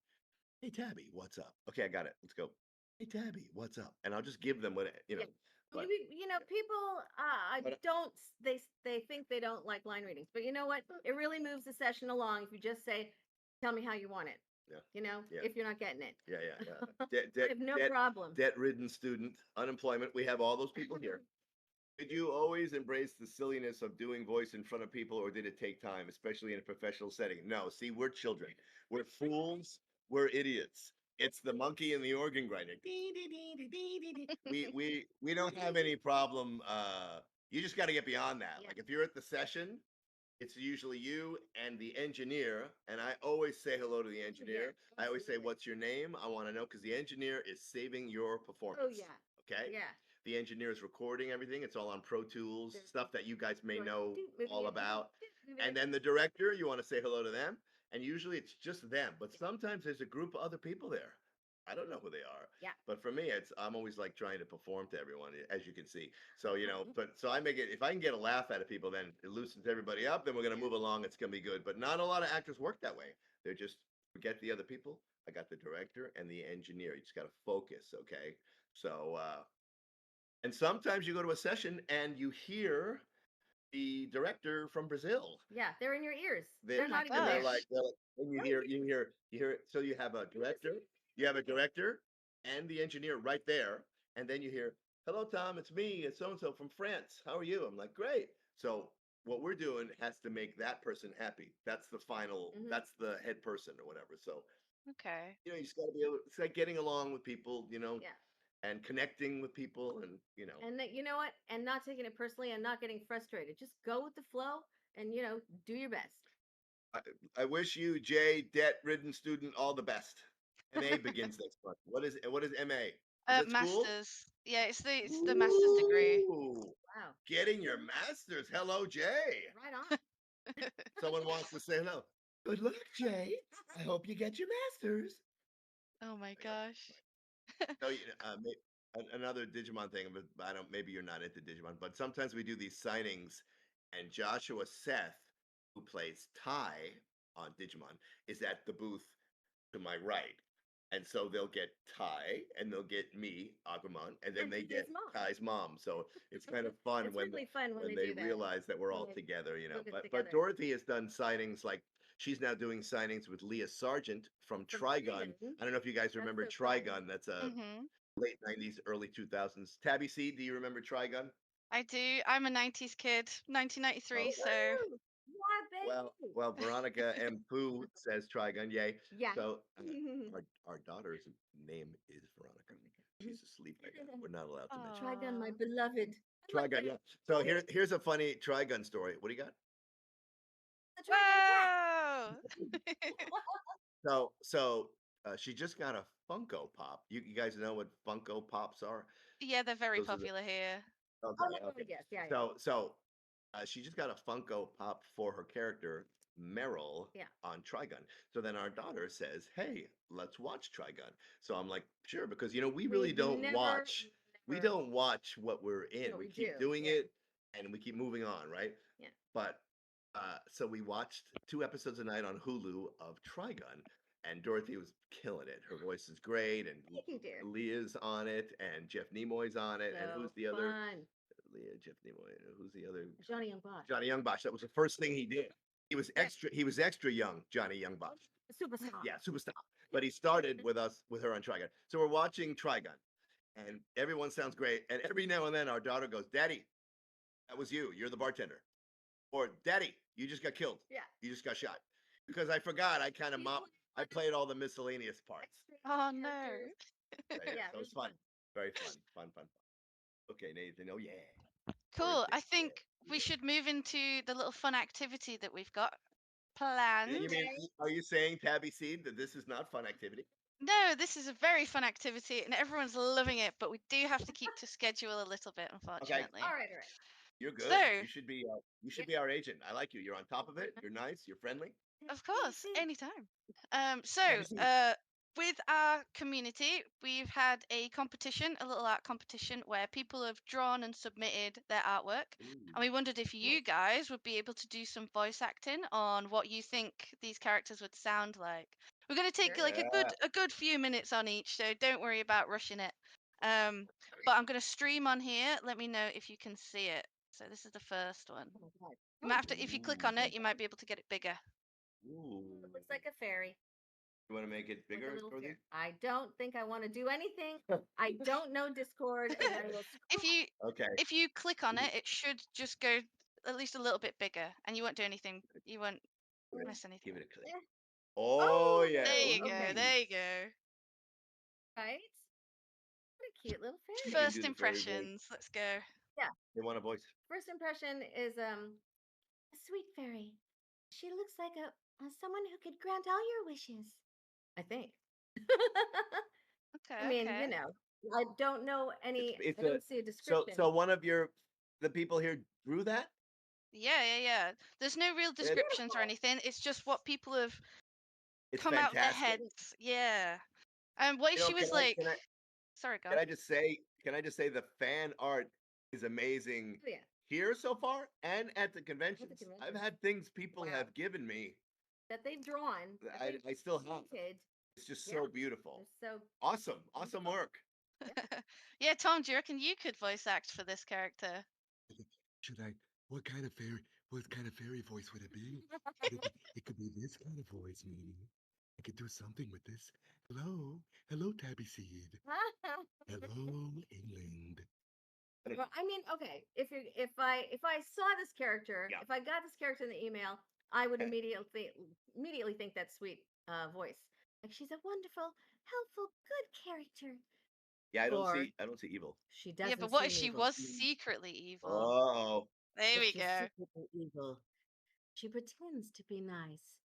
Speaker 1: "Hey Tabby, what's up? Okay, I got it. Let's go. Hey Tabby, what's up?" And I'll just give them
Speaker 2: Yeah.
Speaker 1: But
Speaker 2: People
Speaker 1: but
Speaker 2: don't they think they don't like line readings, but you know what? It really moves the session along if you just say, "Tell me how you want it."
Speaker 1: yeah, yeah,
Speaker 2: If you're not getting it.
Speaker 1: yeah.
Speaker 2: I have no problem.
Speaker 1: Debt-ridden student, unemployment. We have all those people here. Did you always embrace the silliness of doing voice in front of people, or did it take time, especially in a professional setting? No, see, we're children. We're fools. We're idiots. It's the monkey and the organ grinder. Dee, dee, dee, dee, dee, dee, dee. We don't have any problem. You just got to get beyond that.
Speaker 2: Yeah.
Speaker 1: Like if you're at the session, it's usually you and the engineer, and I always say hello to the engineer. I always say,
Speaker 2: Absolutely.
Speaker 1: "What's your name? I want to know," because the engineer is saving your
Speaker 2: Oh
Speaker 1: performance.
Speaker 2: yeah.
Speaker 1: Okay.
Speaker 2: Yeah.
Speaker 1: The engineer is recording everything. It's all on Pro Tools,
Speaker 2: They're
Speaker 1: stuff that you guys may
Speaker 2: going,
Speaker 1: know
Speaker 2: moving
Speaker 1: all
Speaker 2: it,
Speaker 1: about.
Speaker 2: moving
Speaker 1: And
Speaker 2: it.
Speaker 1: then the director, you want to say hello to them. And usually it's just them. But
Speaker 2: Yeah.
Speaker 1: sometimes there's a group of other people there. I don't know who they are.
Speaker 2: Yeah.
Speaker 1: But for me, I'm always like trying to perform to everyone, as you can see. So, so I make it, if I can get a laugh out of people, then it loosens everybody up. Then we're going to move along. It's going to be good. But not a lot of actors work that way. They're just, forget the other people. I got the director and the engineer. You just got to focus. Okay. So, and sometimes you go to a session and you hear the director from Brazil.
Speaker 2: Yeah, they're in your ears.
Speaker 1: They,
Speaker 2: They're
Speaker 3: Oh my
Speaker 2: not even
Speaker 1: and
Speaker 2: there.
Speaker 1: they're like, and you hear it. So you have a director and the engineer right there, and then you hear, "Hello, Tom, it's me, it's so and so from France. How are you?" I'm like, "Great." So what we're doing has to make that person happy. That's the final.
Speaker 2: Mhm.
Speaker 1: That's the head person or whatever. So
Speaker 3: Okay.
Speaker 1: you just got to be able. It's like getting along with people.
Speaker 2: Yeah.
Speaker 1: and connecting with people, and
Speaker 2: And that, you know what? And not taking it personally and not getting frustrated. Just go with the flow and, do your best.
Speaker 1: I, I wish you, Jay, debt-ridden student, all the best. MA begins next month. What is MA? Is it school?
Speaker 3: Masters. Yeah, it's the master's degree.
Speaker 1: Ooh,
Speaker 2: Wow.
Speaker 1: getting your master's. Hello, Jay.
Speaker 2: Right on.
Speaker 1: Someone wants to say hello. Good luck, Jay. I hope you get your master's.
Speaker 3: Oh my
Speaker 1: Yeah.
Speaker 3: gosh.
Speaker 1: So another Digimon thing, but I don't. Maybe you're not into Digimon, but sometimes we do these signings, and Joshua Seth, who plays Ty on Digimon, is at the booth to my right, and so they'll get Ty, and they'll get me, Agumon, and then
Speaker 2: And
Speaker 1: they
Speaker 2: TJ's
Speaker 1: get
Speaker 2: mom.
Speaker 1: Ty's mom. So it's kind of fun
Speaker 2: It's
Speaker 1: when
Speaker 2: really fun when they
Speaker 1: they
Speaker 2: do that.
Speaker 1: realize that we're
Speaker 2: When
Speaker 1: all
Speaker 2: they
Speaker 1: together,
Speaker 2: look us
Speaker 1: But
Speaker 2: together.
Speaker 1: Dorothy has done signings like she's now doing signings with Leah Sargent from
Speaker 2: From
Speaker 1: Trigun.
Speaker 2: Trigun.
Speaker 1: I don't know if you guys remember
Speaker 2: so fun.
Speaker 1: Trigun. That's a
Speaker 3: Mhm.
Speaker 1: late 90s, early 2000s. Tabby C, do you remember Trigun?
Speaker 3: I do. I'm a 90s kid, 1993,
Speaker 1: Oh,
Speaker 3: so
Speaker 2: Woo! Why, baby?
Speaker 1: well, Veronica M. Pooh says Trigun, yay.
Speaker 2: Yeah.
Speaker 1: So our daughter's name is Veronica. She's asleep right now. We're not allowed to mention
Speaker 2: Trigun, my
Speaker 3: Aw.
Speaker 2: beloved.
Speaker 1: Trigun, yeah. So here's a funny Trigun story. What do you got?
Speaker 2: The Trigun cat.
Speaker 3: Whoa!
Speaker 1: So she just got a Funko Pop. You guys know what Funko Pops are?
Speaker 3: Yeah, they're very
Speaker 1: Those are the
Speaker 3: popular here.
Speaker 1: okay,
Speaker 2: Oh my
Speaker 1: okay.
Speaker 2: God, yes, yeah, yeah.
Speaker 1: So she just got a Funko Pop for her character Meryl
Speaker 2: Yeah.
Speaker 1: on Trigun. So then our daughter says, "Hey, let's watch Trigun." So I'm like, "Sure," because we really
Speaker 2: We've
Speaker 1: don't
Speaker 2: never,
Speaker 1: watch. We
Speaker 2: never
Speaker 1: don't watch what we're in.
Speaker 2: what
Speaker 1: We
Speaker 2: we
Speaker 1: keep
Speaker 2: do.
Speaker 1: doing
Speaker 2: Yeah.
Speaker 1: it, and we keep moving on, right?
Speaker 2: Yeah.
Speaker 1: But so we watched 2 episodes a night on Hulu of Trigun, and Dorothy was killing it. Her voice is great, and
Speaker 2: Thank you, dear.
Speaker 1: Leah's on it, and Jeff Nimoy's on it, and
Speaker 2: So
Speaker 1: who's the other?
Speaker 2: fun.
Speaker 1: Leah, Jeff Nimoy. Who's the other?
Speaker 2: Johnny Young Bosch.
Speaker 1: Johnny Young Bosch. That was the first thing he did. He was
Speaker 2: Yes.
Speaker 1: extra. He was extra young, Johnny Young Bosch.
Speaker 2: Superstar.
Speaker 1: Yeah, superstar. But he started with her on Trigun. So we're watching Trigun, and everyone sounds great. And every now and then, our daughter goes, "Daddy, that was you. You're the bartender." Or, "Daddy, you just got killed.
Speaker 2: Yeah.
Speaker 1: You just got shot." Because I forgot. I kind of I played all the miscellaneous parts.
Speaker 3: Oh no.
Speaker 1: Yeah, so it was
Speaker 2: fun.
Speaker 1: fun. Very fun. Fun. Okay, Nathan. Oh yeah.
Speaker 3: Cool. I
Speaker 1: Dorothy,
Speaker 3: think
Speaker 1: yeah.
Speaker 3: we should move into the little fun activity that we've got
Speaker 1: Yeah,
Speaker 3: planned.
Speaker 1: are you saying, Tabby Seed, that this is not fun activity?
Speaker 3: No, this is a very fun activity and everyone's loving it, but we do have to keep to schedule a little bit, unfortunately.
Speaker 2: All right.
Speaker 1: You're good.
Speaker 3: So,
Speaker 1: You should be our agent. I like you. You're on top of it. You're nice. You're friendly.
Speaker 3: of course, anytime.
Speaker 1: Tabby Seed.
Speaker 3: With our community, we've had a competition, a little art competition, where people have drawn and submitted their artwork.
Speaker 1: Ooh.
Speaker 3: And we wondered if you guys would be able to do some voice acting on what you think these characters would sound like. We're going to take
Speaker 2: Sure.
Speaker 3: like a good few minutes on each, so don't worry about rushing it. But I'm going to stream on here. Let me know if you can see it. So this is the first one.
Speaker 2: Oh my God.
Speaker 3: You might have to, if you click on it, you might be able to get it bigger.
Speaker 1: Ooh.
Speaker 2: Looks like a fairy.
Speaker 1: You want to make it
Speaker 2: Like a
Speaker 1: bigger,
Speaker 2: little
Speaker 1: Dorothy?
Speaker 2: fairy. I don't think I want to do anything. I don't know Discord, and I will.
Speaker 3: If you
Speaker 1: Okay.
Speaker 3: if you click on it, it should just go at least a little bit bigger, and you won't do anything. You won't mess anything
Speaker 1: Give
Speaker 3: up.
Speaker 1: it a click.
Speaker 2: Yeah.
Speaker 1: Oh yeah.
Speaker 3: There you
Speaker 2: Okay.
Speaker 3: go. There you go.
Speaker 2: Right. What a cute little
Speaker 1: You
Speaker 2: fairy.
Speaker 1: can
Speaker 3: First
Speaker 1: do the fairy voice.
Speaker 3: impressions. Let's go.
Speaker 2: Yeah.
Speaker 1: They want a voice.
Speaker 2: First impression is a sweet fairy. She looks like a someone who could grant all your wishes. I think.
Speaker 3: Okay.
Speaker 2: I mean,
Speaker 3: Okay.
Speaker 2: I don't know any.
Speaker 1: It's
Speaker 2: I don't see a description.
Speaker 1: so one of the people here drew that.
Speaker 3: Yeah. There's no real descriptions or anything. It's just what people have
Speaker 1: It's
Speaker 3: come out their
Speaker 1: fantastic.
Speaker 3: heads. Yeah. And what if she was like? Sorry, go
Speaker 1: Can
Speaker 3: on.
Speaker 1: I just say the fan art is amazing
Speaker 2: Oh, yeah.
Speaker 1: here so far and at the conventions. I've
Speaker 2: conventions.
Speaker 1: had things people
Speaker 2: Wow.
Speaker 1: have given me.
Speaker 2: That they've drawn. That
Speaker 1: I still have.
Speaker 2: painted.
Speaker 1: It's just
Speaker 2: Yeah.
Speaker 1: so beautiful.
Speaker 2: They're so
Speaker 1: Awesome work.
Speaker 3: Yeah, Tom, do you reckon you could voice act for this character?
Speaker 4: Should I? What kind of fairy? What kind of fairy voice would it be? It could be this kind of voice, maybe. I could do something with this. Hello, Tabby Seed. Hello, England.
Speaker 2: Well, I mean, okay. If I saw this character,
Speaker 1: Yeah.
Speaker 2: if I got this character in the email, I would
Speaker 1: Okay.
Speaker 2: immediately think that sweet voice. Like she's a wonderful, helpful, good character.
Speaker 1: Yeah,
Speaker 2: Or
Speaker 1: I don't see evil.
Speaker 2: she
Speaker 3: Yeah,
Speaker 2: doesn't
Speaker 3: but what if
Speaker 2: seem
Speaker 3: she
Speaker 2: evil.
Speaker 3: was secretly evil?
Speaker 1: Oh,
Speaker 3: There
Speaker 2: If
Speaker 3: we
Speaker 2: she's
Speaker 3: go.
Speaker 2: secretly evil, she pretends to be nice,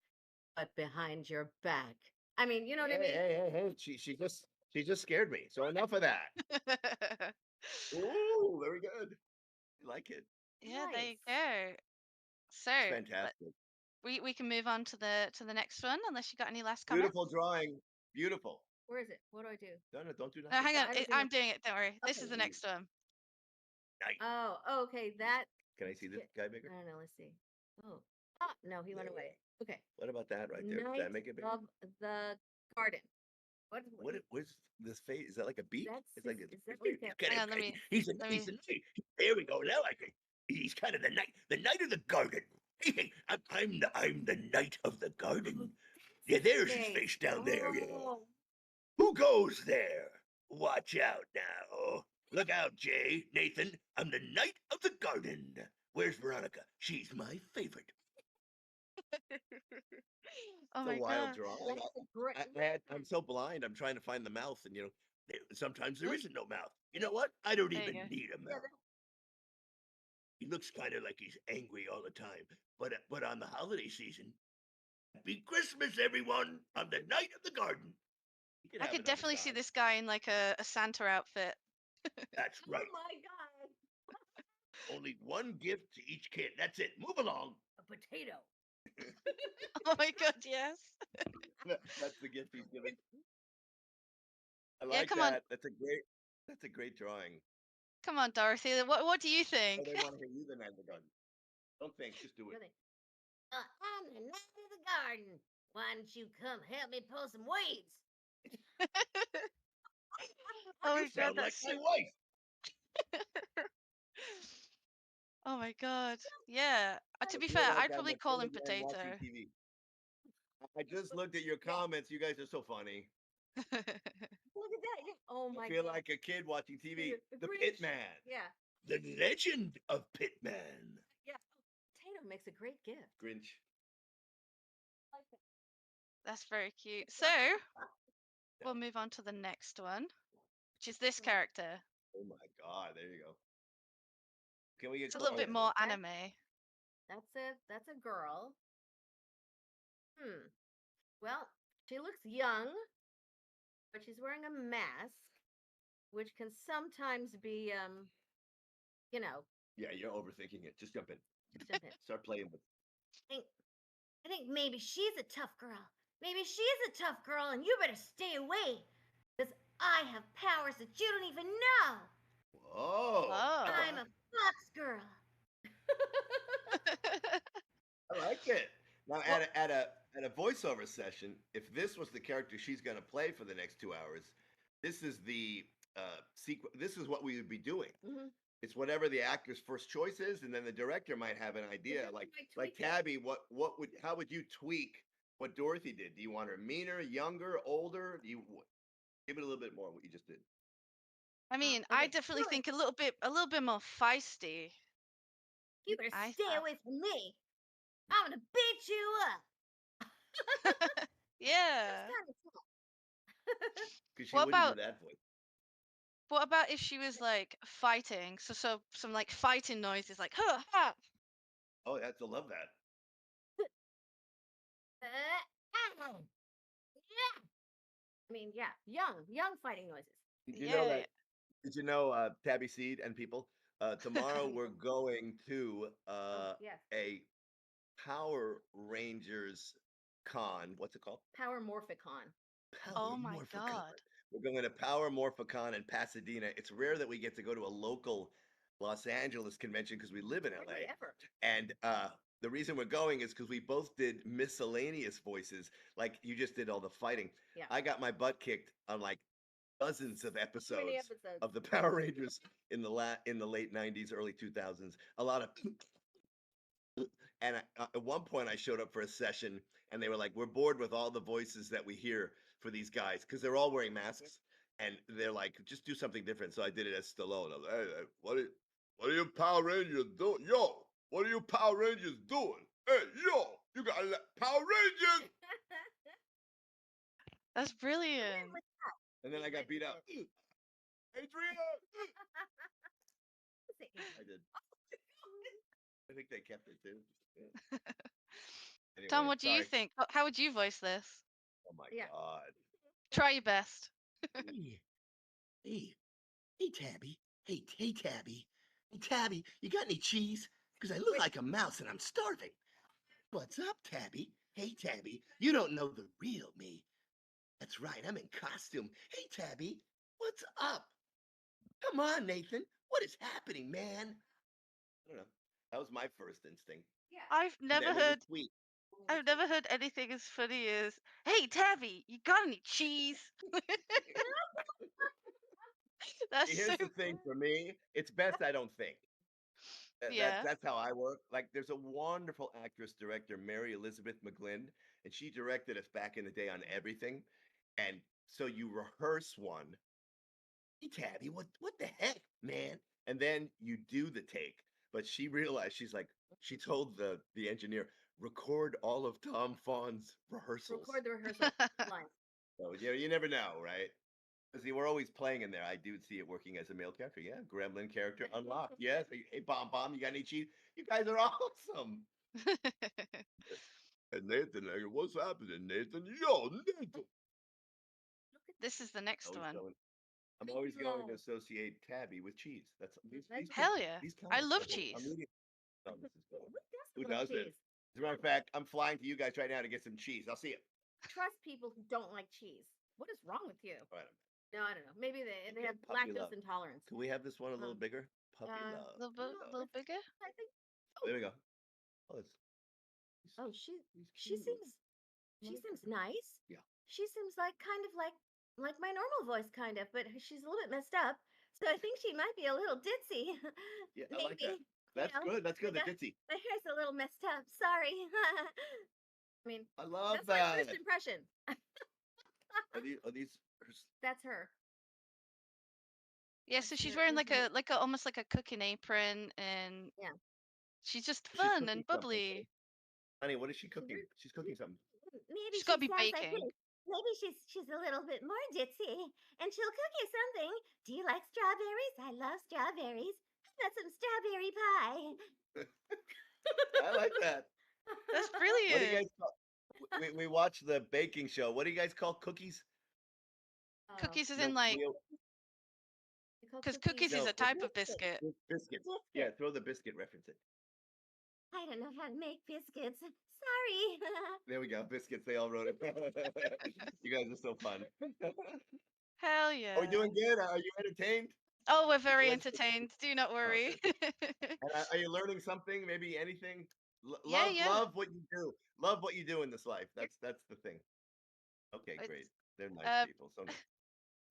Speaker 2: but behind your back. I mean, you know what I
Speaker 1: hey,
Speaker 2: mean?
Speaker 1: hey. She just scared me. So enough of that. Ooh, very good. I like it.
Speaker 3: Yeah, there you
Speaker 2: Nice.
Speaker 3: go. So
Speaker 1: It's fantastic.
Speaker 3: we can move on to the next one, unless you got any last
Speaker 1: Beautiful
Speaker 3: comments.
Speaker 1: drawing. Beautiful.
Speaker 2: Where is it? What do I do?
Speaker 1: No, don't do
Speaker 3: No,
Speaker 1: nothing.
Speaker 3: hang
Speaker 2: No,
Speaker 3: on.
Speaker 2: I don't do
Speaker 3: I'm
Speaker 2: nothing.
Speaker 3: doing it. Don't worry. This
Speaker 2: Okay.
Speaker 3: is the next one.
Speaker 1: Night.
Speaker 2: Oh, okay. That.
Speaker 1: Can I see this guy bigger?
Speaker 2: I don't know. Let's see. Oh, ah, no, he went
Speaker 1: There we
Speaker 2: away. Okay.
Speaker 1: What about that right there? Does
Speaker 2: Night
Speaker 1: that make it bigger?
Speaker 2: of the Garden.
Speaker 1: What's this face? Is that like a beak? It's like
Speaker 2: is that like a,
Speaker 3: Hang on, let me
Speaker 1: he's a
Speaker 3: let
Speaker 1: he's a
Speaker 3: me
Speaker 1: knight. There we go. Now I can. He's kind of the knight of the garden. I'm the knight of the garden. Yeah, there's his face down there. Yeah.
Speaker 2: Oh,
Speaker 1: Who goes there? Watch out now. Look out, Jay, Nathan. I'm the knight of the garden. Where's Veronica? She's my favorite.
Speaker 3: Oh
Speaker 1: It's a
Speaker 3: my
Speaker 1: wild
Speaker 3: god.
Speaker 1: drawing.
Speaker 2: that's a great.
Speaker 1: I'm so blind. I'm trying to find the mouth, and sometimes there
Speaker 3: Oh,
Speaker 1: isn't no mouth. You know what? I don't
Speaker 3: there you
Speaker 1: even
Speaker 3: go.
Speaker 1: need a mouth. He looks kind of like he's angry all the time. But on the holiday season, happy Christmas, everyone! I'm the knight of the garden. You can
Speaker 3: I
Speaker 1: have
Speaker 3: could
Speaker 1: it on the
Speaker 3: definitely see
Speaker 1: side.
Speaker 3: this guy in like a Santa outfit.
Speaker 1: That's
Speaker 2: Oh
Speaker 1: right.
Speaker 2: my God.
Speaker 1: Only one gift to each kid. That's it. Move along.
Speaker 2: A potato.
Speaker 3: Oh my god, yes.
Speaker 1: That's the gift he's giving. I
Speaker 3: Yeah,
Speaker 1: like
Speaker 3: come on.
Speaker 1: that. That's a great drawing.
Speaker 3: Come on, Dorothy. What do you
Speaker 1: Oh,
Speaker 3: think?
Speaker 1: they want to hear you the knight of the garden. Don't think, just do it.
Speaker 2: Really? I'm the knight of the garden. Why don't you come help me pull some weeds?
Speaker 3: Oh
Speaker 1: You
Speaker 3: my god,
Speaker 1: sound like
Speaker 3: that's
Speaker 1: my wife.
Speaker 3: oh my god. Yeah. To
Speaker 1: I
Speaker 3: be
Speaker 1: feel
Speaker 3: fair,
Speaker 1: like
Speaker 3: I'd
Speaker 1: I'm
Speaker 3: probably
Speaker 1: a
Speaker 3: call him
Speaker 1: grown man watching
Speaker 3: Potato.
Speaker 1: TV. I just looked at your comments. You guys are so funny.
Speaker 2: Look at that. Oh
Speaker 1: I
Speaker 2: my
Speaker 1: feel
Speaker 2: God.
Speaker 1: like a kid watching TV.
Speaker 2: The
Speaker 1: The
Speaker 2: Grinch.
Speaker 1: Pitman.
Speaker 2: Yeah.
Speaker 1: The legend of Pitman.
Speaker 2: Yeah. Potato makes a great gift.
Speaker 1: Grinch.
Speaker 3: That's very cute. So we'll move on to the next one, which is this
Speaker 2: Oh.
Speaker 3: character.
Speaker 1: Oh my God. There you go. Can we get
Speaker 3: It's a little
Speaker 1: close?
Speaker 3: bit more anime.
Speaker 2: That's a girl. Well, she looks young, but she's wearing a mask, which can sometimes be you know,
Speaker 1: Yeah, you're overthinking it. Just jump in.
Speaker 2: jump in.
Speaker 1: Start playing with.
Speaker 2: I think maybe she's a tough girl. Maybe she's a tough girl, and you better stay away. Because I have powers that you don't even know.
Speaker 1: Whoa.
Speaker 3: Oh.
Speaker 2: I'm a fox girl.
Speaker 1: I like it. Now,
Speaker 3: Well-
Speaker 1: at a voiceover session, if this was the character she's going to play for the next 2 hours, this is the sequence. This is what we would be doing.
Speaker 2: Mhm.
Speaker 1: It's whatever the actor's first choice is, and then the director might have an idea.
Speaker 2: director
Speaker 1: Like
Speaker 2: might
Speaker 1: like
Speaker 2: tweak it.
Speaker 1: Tabby, how would you tweak what Dorothy did? Do you want her meaner, younger, older? Do you give it a little bit more what you just did?
Speaker 3: I mean, I
Speaker 2: Okay,
Speaker 3: definitely
Speaker 2: fine.
Speaker 3: think a little bit more feisty.
Speaker 2: You better
Speaker 3: I
Speaker 2: stay
Speaker 3: thought.
Speaker 2: away from me. I'm gonna beat you up.
Speaker 3: Yeah.
Speaker 2: That's kind of tough.
Speaker 1: Because she
Speaker 3: What
Speaker 1: wouldn't do
Speaker 3: about
Speaker 1: that voice.
Speaker 3: what about if she was like fighting? So some like fighting noises like huh, ha.
Speaker 1: Oh, I have to love that.
Speaker 2: Ow. Yeah. I mean, yeah, young fighting noises.
Speaker 1: Did you know
Speaker 3: Yeah.
Speaker 1: that? Did you know, Tabby Seed and people? Tomorrow we're going to
Speaker 2: Yes.
Speaker 1: a Power Rangers con. What's it called?
Speaker 2: Power Morphicon.
Speaker 1: Power
Speaker 3: Oh my
Speaker 1: Morphicon.
Speaker 3: god.
Speaker 1: We're going to Power Morphicon in Pasadena. It's rare that we get to go to a local Los Angeles convention because we live in LA.
Speaker 2: Hardly ever.
Speaker 1: And the reason we're going is because we both did miscellaneous voices, like you just did all the fighting.
Speaker 2: Yeah.
Speaker 1: I got my butt kicked on like dozens of
Speaker 2: So many
Speaker 1: episodes
Speaker 2: episodes.
Speaker 1: of the Power Rangers in the late 90s, early 2000s. A lot of and at one point I showed up for a session and they were like, "We're bored with all the voices that we hear for these guys because they're all wearing masks." And they're like, "Just do something different." So I did it as Stallone. I was like, "Hey, what are you Power Rangers doing? Yo, what are you Power Rangers doing? Hey, yo, you got Power Rangers!"
Speaker 3: That's brilliant.
Speaker 1: And then I got beat up. Adrian!
Speaker 2: Say Adrian.
Speaker 1: I did. I think they kept it too. Yeah.
Speaker 3: Tom,
Speaker 1: Anyway,
Speaker 3: what do you
Speaker 1: sorry.
Speaker 3: think? How would you voice this?
Speaker 1: Oh my
Speaker 2: Yeah.
Speaker 1: God.
Speaker 3: Try your best.
Speaker 4: Hey, hey, hey, Tabby. Hey, Tabby. Hey, Tabby, you got any cheese? Because I look
Speaker 2: Wait.
Speaker 4: like a mouse and I'm starving. What's up, Tabby? Hey, Tabby, you don't know the real me. That's right, I'm in costume. Hey, Tabby, what's up? Come on, Nathan. What is happening, man?
Speaker 1: I don't know. That was my first instinct.
Speaker 2: Yeah.
Speaker 3: I've
Speaker 1: And
Speaker 3: never
Speaker 1: then it was
Speaker 3: heard
Speaker 1: sweet.
Speaker 3: I've never heard anything as funny as, "Hey, Tabby, you got any cheese?" That's so
Speaker 1: Here's the thing for me. It's best I don't think.
Speaker 3: yeah.
Speaker 1: That's how I work. Like, there's a wonderful actress director, Mary Elizabeth McGlynn, and she directed us back in the day on everything. And so you rehearse one. Hey, Tabby, what the heck, man? And then you do the take. But she realized she told the engineer, record all of Tom Fahn's rehearsals.
Speaker 2: Record the rehearsal line.
Speaker 1: So you never know, right? See, we're always playing in there. I do see it working as a male character. Yeah, gremlin character unlocked. Yes. Hey, Bomb Bomb, you got any cheese? You guys are awesome. And Nathan, like, what's happening, Nathan? Yo, Nathan.
Speaker 3: This is the next
Speaker 1: Always
Speaker 3: one.
Speaker 1: going. I'm always going to associate Tabby with cheese. That's these
Speaker 3: Hell yeah.
Speaker 1: these
Speaker 3: I
Speaker 1: comments.
Speaker 3: love
Speaker 1: I'm
Speaker 3: cheese.
Speaker 1: reading. Oh, this is good. Who
Speaker 2: Who does
Speaker 1: does it?
Speaker 2: cheese?
Speaker 1: As a matter of fact, I'm flying to you guys right now to get some cheese. I'll see you.
Speaker 2: Trust people who don't like cheese. What is wrong with you?
Speaker 1: All right.
Speaker 2: No, I don't know. Maybe they
Speaker 1: Okay,
Speaker 2: have
Speaker 1: puppy
Speaker 2: lactose
Speaker 1: love.
Speaker 2: intolerance.
Speaker 1: Can we have this one a little
Speaker 2: Um,
Speaker 1: bigger? Puppy
Speaker 2: uh,
Speaker 1: love.
Speaker 3: A little bigger?
Speaker 2: I think.
Speaker 1: There we go. Oh,
Speaker 2: Oh,
Speaker 1: he's
Speaker 2: she
Speaker 1: cute.
Speaker 2: seems nice.
Speaker 1: Yeah.
Speaker 2: She seems like kind of like my normal voice, kind of, but she's a little bit messed up. So I think she might be a little ditzy.
Speaker 1: Yeah, I
Speaker 2: Maybe.
Speaker 1: like that. That's
Speaker 2: you know,
Speaker 1: good. That's good. The
Speaker 2: like
Speaker 1: ditzy.
Speaker 2: my hair's a little messed up. Sorry. I mean,
Speaker 1: I love
Speaker 2: that's my first
Speaker 1: that.
Speaker 2: impression.
Speaker 1: Are these
Speaker 2: That's her.
Speaker 3: Yeah,
Speaker 2: That's
Speaker 3: so she's
Speaker 2: her.
Speaker 3: wearing
Speaker 2: Mhm.
Speaker 3: like a almost like a cooking apron, and
Speaker 2: Yeah.
Speaker 3: she's just
Speaker 1: she's
Speaker 3: fun
Speaker 1: cooking
Speaker 3: and
Speaker 1: something?
Speaker 3: bubbly.
Speaker 1: Honey, what is she
Speaker 2: She's
Speaker 1: cooking?
Speaker 2: very-
Speaker 1: She's cooking something.
Speaker 2: Maybe
Speaker 3: She's
Speaker 2: she
Speaker 3: got to be
Speaker 2: sounds like
Speaker 3: baking.
Speaker 2: this. Maybe she's a little bit more ditzy, and she'll cook you something. Do you like strawberries? I love strawberries. How about some strawberry pie?
Speaker 1: I like that.
Speaker 3: That's
Speaker 1: What do you
Speaker 3: brilliant.
Speaker 1: guys call? We watch the baking show. What do you guys call cookies?
Speaker 2: Oh,
Speaker 3: Cookies is
Speaker 1: No,
Speaker 3: in like,
Speaker 1: we
Speaker 2: they call
Speaker 3: because
Speaker 2: cookies
Speaker 3: cookies is
Speaker 1: no
Speaker 3: a type of
Speaker 2: biscuits.
Speaker 3: biscuit.
Speaker 1: biscuits.
Speaker 2: Biscuit.
Speaker 1: Yeah, throw the biscuit reference in.
Speaker 2: I don't know how to make biscuits. Sorry.
Speaker 1: There we go. Biscuits. They all wrote it. You guys are so fun.
Speaker 3: Hell
Speaker 1: Are we
Speaker 3: yeah.
Speaker 1: doing good? Are you entertained?
Speaker 3: Oh, we're very
Speaker 1: Let's-
Speaker 3: entertained. Do not
Speaker 1: Oh,
Speaker 3: worry.
Speaker 1: And are you learning something? Maybe anything?
Speaker 3: Yeah, yeah.
Speaker 1: Love what you do. Love what you do in this life. That's the thing. Okay,
Speaker 3: It's,
Speaker 1: great. They're nice
Speaker 3: uh,
Speaker 1: people. So nice.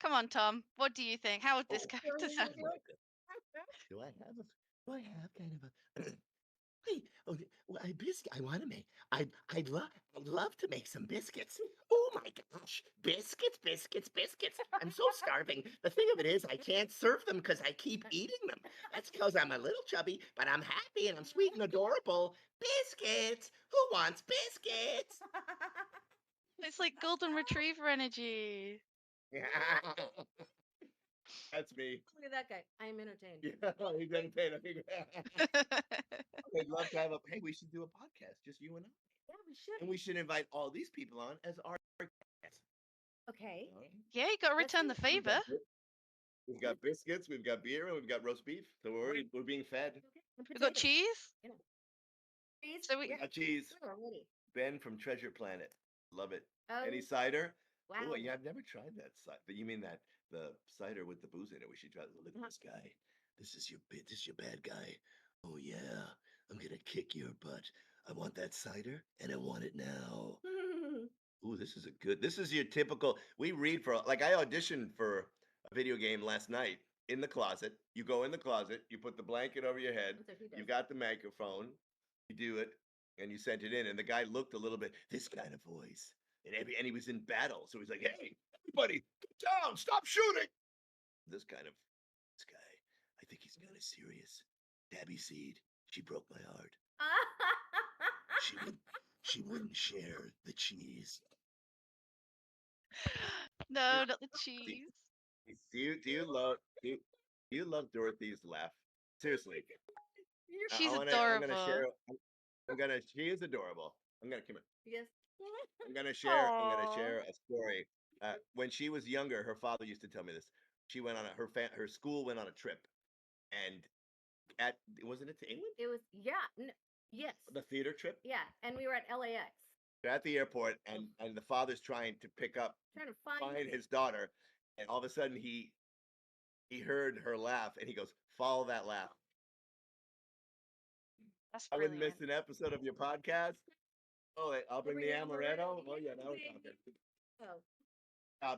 Speaker 3: come on, Tom. What do you think? How would this
Speaker 1: Oh,
Speaker 3: character
Speaker 2: Really,
Speaker 3: sound?
Speaker 2: you do it?
Speaker 4: Do I have kind of a hey, well, I want to make. I'd love to make some biscuits. Oh my gosh, biscuits! I'm so starving. The thing of it is, I can't serve them because I keep eating them. That's because I'm a little chubby, but I'm happy and I'm sweet and adorable. Biscuits. Who wants biscuits?
Speaker 3: It's like golden retriever energy.
Speaker 1: That's me.
Speaker 2: Look at that guy. I am entertained.
Speaker 1: Yeah, he's entertaining. I'd love to have a. Hey, we should do a podcast, just you and I,
Speaker 2: Yeah, we should.
Speaker 1: and we should invite all these people on as our guests.
Speaker 2: Okay.
Speaker 1: All right?
Speaker 3: Yeah, you got to
Speaker 2: Let's
Speaker 3: return
Speaker 2: do
Speaker 3: the
Speaker 2: it.
Speaker 3: favor.
Speaker 1: We've got biscuits, we've got beer, and we've got roast beef. So we're being fed.
Speaker 2: And
Speaker 3: We got
Speaker 2: potatoes.
Speaker 3: cheese.
Speaker 2: You know. Cheese.
Speaker 3: So
Speaker 1: We
Speaker 3: we,
Speaker 1: got cheese.
Speaker 2: We're ready.
Speaker 1: Ben from Treasure Planet, love it.
Speaker 2: Oh,
Speaker 1: Any cider?
Speaker 2: wow.
Speaker 1: Oh, yeah, I've never tried that cider. But you mean the cider with the booze in it? We should try. Look at this guy. This is your bad guy. Oh yeah, I'm gonna kick your butt. I want that cider, and I want it now. Ooh, this is your typical. We read for, like, I auditioned for a video game last night in the closet. You go in the closet, you put the blanket over your head,
Speaker 2: That's what he does.
Speaker 1: you got the microphone, you do it, and you sent it in. And the guy looked a little bit, this kind of voice. And he was in battle. So he's like, hey, everybody, get down, stop shooting. This guy, I think he's kind of serious. Tabby Seed, she broke my heart. She wouldn't share the cheese.
Speaker 3: no, not the cheese.
Speaker 1: Do you love Dorothy's laugh? Seriously,
Speaker 3: She's
Speaker 1: I'm gonna
Speaker 3: adorable.
Speaker 1: share. I'm gonna. She is adorable. I'm gonna come.
Speaker 2: Yes.
Speaker 1: I'm gonna
Speaker 3: Aw.
Speaker 1: share a story. When she was younger, her father used to tell me this. She went on her school went on a trip, and at wasn't it to England?
Speaker 2: It was yes.
Speaker 1: The theater trip.
Speaker 2: Yeah, and we were at LAX
Speaker 1: They're at the airport, and the father's trying to
Speaker 2: trying to
Speaker 1: find his daughter, and all of a sudden he heard her laugh, and he goes, "Follow that laugh."
Speaker 3: That's
Speaker 1: I wouldn't miss
Speaker 3: brilliant.
Speaker 1: an episode of your podcast. Oh, I'll bring the amaretto. Oh yeah, now we're
Speaker 2: Yay.
Speaker 1: talking.
Speaker 2: Oh.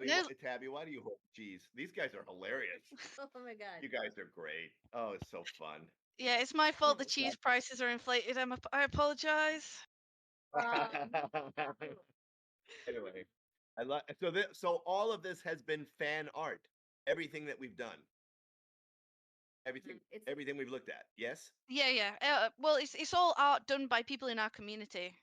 Speaker 3: No,
Speaker 1: Tabby, why do you hold cheese? These guys are hilarious.
Speaker 2: Oh my god.
Speaker 1: You guys are great. Oh, it's so fun.
Speaker 3: yeah, it's my fault the cheese prices are inflated. I apologize.
Speaker 1: Anyway, I love so all of this has been fan art. Everything that we've done,
Speaker 2: It's
Speaker 1: everything we've looked at. Yes.
Speaker 3: Yeah. Well, it's all art done by people in our community.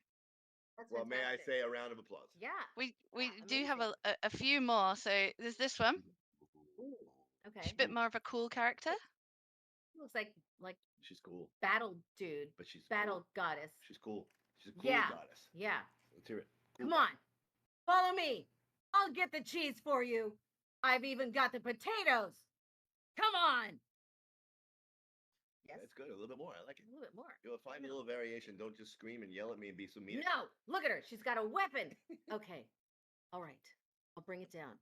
Speaker 2: that's
Speaker 1: Well, may I
Speaker 2: fantastic.
Speaker 1: say a round of applause?
Speaker 2: Yeah.
Speaker 3: We
Speaker 2: Yeah,
Speaker 3: do have
Speaker 2: amazing.
Speaker 3: a few more. So there's this one.
Speaker 2: Ooh,
Speaker 3: She's
Speaker 2: okay.
Speaker 3: a bit more of a cool character.
Speaker 2: Looks like
Speaker 1: She's cool,
Speaker 2: battle dude,
Speaker 1: but she's
Speaker 2: battle
Speaker 1: cool.
Speaker 2: goddess.
Speaker 1: She's cool. She's a cool
Speaker 2: Yeah.
Speaker 1: goddess.
Speaker 2: Yeah.
Speaker 1: Let's hear it. Cool
Speaker 2: Come on. Follow me. I'll get the cheese for you. I've even got the potatoes. Come on. Yes.
Speaker 1: That's good. A little bit more. I like it.
Speaker 2: A little bit more.
Speaker 1: You'll find a little variation. Don't just scream and yell at me and be so mean.
Speaker 2: No, look at her. She's got a weapon. Okay. All right. I'll bring it down.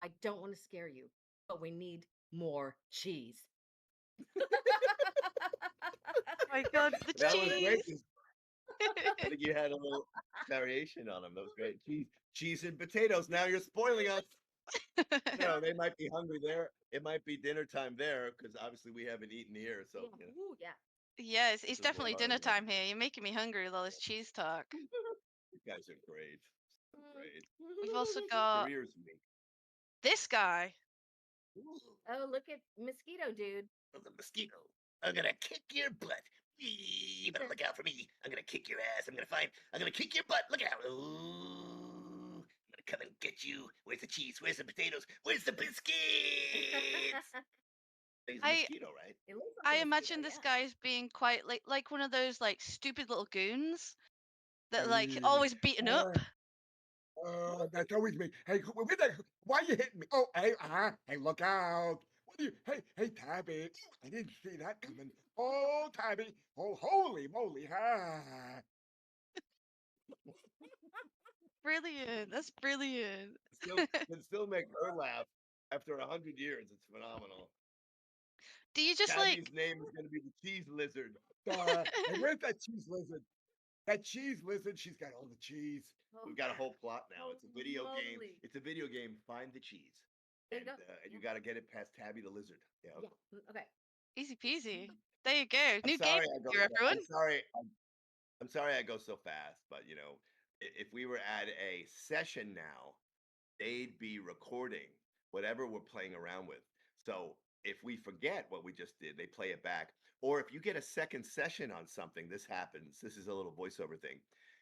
Speaker 2: I don't want to scare you, but we need more cheese.
Speaker 3: Oh my god, the
Speaker 1: That was great.
Speaker 3: cheese.
Speaker 1: I think you had a little variation on them. That was great. Cheese and potatoes. Now you're spoiling us. They might be hungry there. It might be dinner time there because obviously we haven't eaten here. So
Speaker 2: Yeah. Ooh, yeah.
Speaker 3: Yeah, it's
Speaker 1: This is
Speaker 3: definitely
Speaker 1: more
Speaker 3: dinner
Speaker 1: hard,
Speaker 3: time here. You're making me hungry with all this cheese talk.
Speaker 1: you guys are great. So great.
Speaker 3: We've also got
Speaker 1: Careers week.
Speaker 3: this guy.
Speaker 2: Oh, look at mosquito dude.
Speaker 1: The mosquito. I'm gonna kick your butt. You better look out for me. I'm gonna kick your ass. I'm gonna kick your butt. Look out. Ooh. I'm gonna come and get you. Where's the cheese? Where's the potatoes? Where's the biscuits? He's a
Speaker 3: I-
Speaker 1: mosquito, right?
Speaker 2: It looks like
Speaker 3: I
Speaker 2: a
Speaker 3: imagine
Speaker 2: mosquito,
Speaker 3: this
Speaker 2: yeah.
Speaker 3: guy as being quite like one of those like stupid little goons that like
Speaker 4: Hey,
Speaker 3: always beaten up.
Speaker 4: That's always me. Hey, why you hitting me? Oh, hey, look out. What do you, hey, Tabby. I didn't see that coming. Oh, Tabby. Oh, holy moly.
Speaker 3: Brilliant. That's brilliant.
Speaker 1: Can still make her laugh after 100 years. It's phenomenal.
Speaker 3: Do you just
Speaker 1: Tabby's name is gonna be the cheese lizard.
Speaker 4: Hey, where's that cheese lizard? That cheese lizard, she's got all the cheese.
Speaker 1: We've got a whole plot now. It's a video game.
Speaker 2: Holy.
Speaker 1: It's a video game. Find the cheese,
Speaker 2: There you
Speaker 1: and
Speaker 2: go.
Speaker 1: and you got to get it past Tabby the lizard. Yeah.
Speaker 2: Yeah. Okay.
Speaker 3: easy peasy? There you go.
Speaker 1: I'm
Speaker 3: New game
Speaker 1: sorry. I go.
Speaker 3: here, everyone.
Speaker 1: I'm sorry. I go so fast, but if we were at a session now, they'd be recording whatever we're playing around with. So if we forget what we just did, they play it back. Or if you get a second session on something, this happens. This is a little voiceover thing.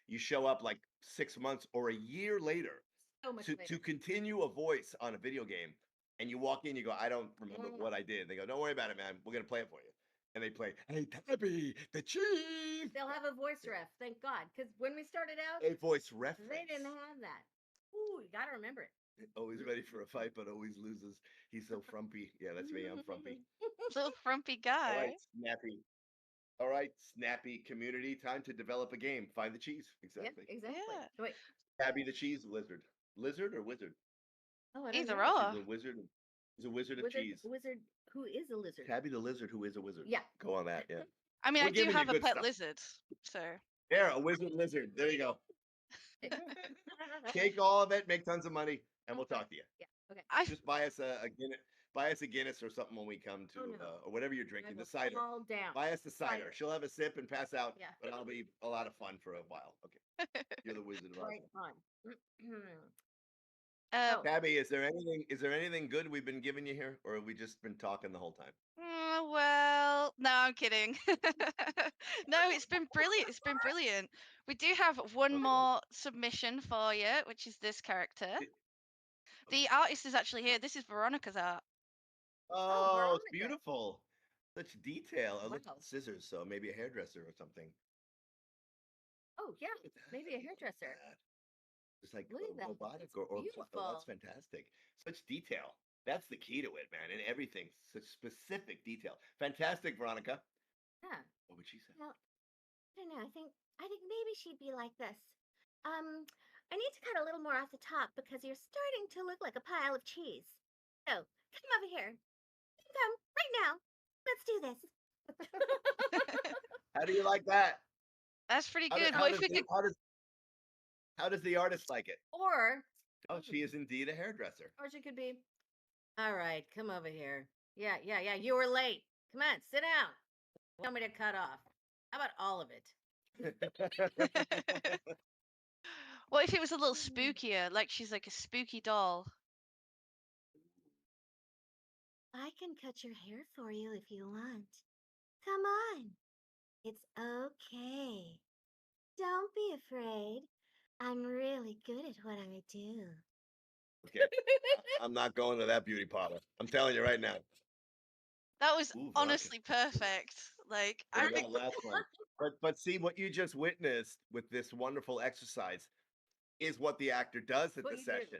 Speaker 1: You show up like 6 months or a year later
Speaker 2: So much
Speaker 1: to
Speaker 2: later.
Speaker 1: continue a voice on a video game, and you walk in, you go, I don't remember what I did. They go, don't worry about it, man. We're gonna play it for you. And they play,
Speaker 4: Hey, Tabby, the cheese.
Speaker 2: They'll have a voice ref, thank God. Because when we started out,
Speaker 1: a voice reference.
Speaker 2: they didn't have that. Ooh, you gotta remember it.
Speaker 1: Always ready for a fight, but always loses. He's so frumpy. Yeah, that's me. I'm frumpy.
Speaker 3: Little frumpy
Speaker 1: All
Speaker 3: guy.
Speaker 1: right, snappy. All right, snappy community. Time to develop a game. Find the cheese. Exactly.
Speaker 2: Yeah, exactly.
Speaker 3: Yeah.
Speaker 2: Wait.
Speaker 1: Tabby the cheese lizard. Lizard or wizard?
Speaker 2: Oh, I don't
Speaker 3: Either
Speaker 2: know.
Speaker 3: or.
Speaker 1: She's a wizard. She's a wizard of
Speaker 2: Wizard,
Speaker 1: cheese.
Speaker 2: wizard who is a lizard.
Speaker 1: Tabby the lizard who is a wizard.
Speaker 2: Yeah.
Speaker 1: Go on that. Yeah.
Speaker 3: I mean,
Speaker 1: We're
Speaker 3: I do
Speaker 1: giving you
Speaker 3: have a
Speaker 1: good
Speaker 3: pet
Speaker 1: stuff.
Speaker 3: lizard, so
Speaker 1: There, a wizard lizard. There you go. Take all of it, make tons of money, and we'll talk to you.
Speaker 2: Yeah. Okay.
Speaker 1: Just buy us a Guinness. Buy us a Guinness or something when we come to,
Speaker 2: Oh, no.
Speaker 1: or whatever you're
Speaker 2: I
Speaker 1: drinking,
Speaker 2: go
Speaker 1: the cider.
Speaker 2: all down.
Speaker 1: Buy us the cider.
Speaker 2: Cider.
Speaker 1: She'll have a sip and pass out,
Speaker 2: Yeah.
Speaker 1: but it'll be a lot of fun for a while. Okay, you're the wizard of Oz.
Speaker 2: Right on.
Speaker 3: uh,
Speaker 1: Tabby, is there anything good we've been giving you here, or have we just been talking the whole time?
Speaker 3: well, no, I'm kidding. No, it's been brilliant. It's been brilliant. We do have one
Speaker 1: Okay.
Speaker 3: more submission for you, which is this character. The artist is actually here. This is Veronica's art.
Speaker 1: Oh, it's
Speaker 2: Veronica.
Speaker 1: beautiful. Such detail. It looks
Speaker 2: Wow.
Speaker 1: like scissors, so maybe a hairdresser or something.
Speaker 2: Oh yeah,
Speaker 1: Look at that.
Speaker 2: maybe a
Speaker 1: Look at
Speaker 2: hairdresser.
Speaker 1: that. It's like
Speaker 2: Look at that.
Speaker 1: robotic
Speaker 2: That's
Speaker 1: or oh, that's
Speaker 2: beautiful.
Speaker 1: fantastic. Such detail. That's the key to it, man. And everything, such specific detail. Fantastic, Veronica.
Speaker 2: Yeah.
Speaker 1: What would she say?
Speaker 5: Well, I don't know. I think maybe she'd be like this. I need to cut a little more off the top because you're starting to look like a pile of cheese. So come over here. Come right now. Let's do this.
Speaker 1: How do you like that?
Speaker 3: That's pretty
Speaker 1: How, do,
Speaker 3: good.
Speaker 1: how
Speaker 3: What
Speaker 1: does
Speaker 3: if we
Speaker 1: the,
Speaker 3: could?
Speaker 1: how does the artist like it?
Speaker 2: Or
Speaker 1: Oh, she is indeed a hairdresser.
Speaker 2: or she could be. All right, come over here. Yeah. You were late. Come on, sit down. What do you want me to cut off? How about all of it?
Speaker 3: What if it was a little
Speaker 2: Mm.
Speaker 3: spookier, like she's like a spooky doll?
Speaker 5: I can cut your hair for you if you want. Come on. It's okay. Don't be afraid. I'm really good at what I do.
Speaker 1: Okay, I'm not going to that beauty parlor. I'm telling you right now.
Speaker 3: That was
Speaker 1: Ooh, Veronica.
Speaker 3: honestly perfect. Like I
Speaker 1: Yeah,
Speaker 3: really,
Speaker 1: that last one. But see what you just witnessed with this wonderful exercise is what the actor does at
Speaker 2: What
Speaker 1: the
Speaker 2: you do.
Speaker 1: session.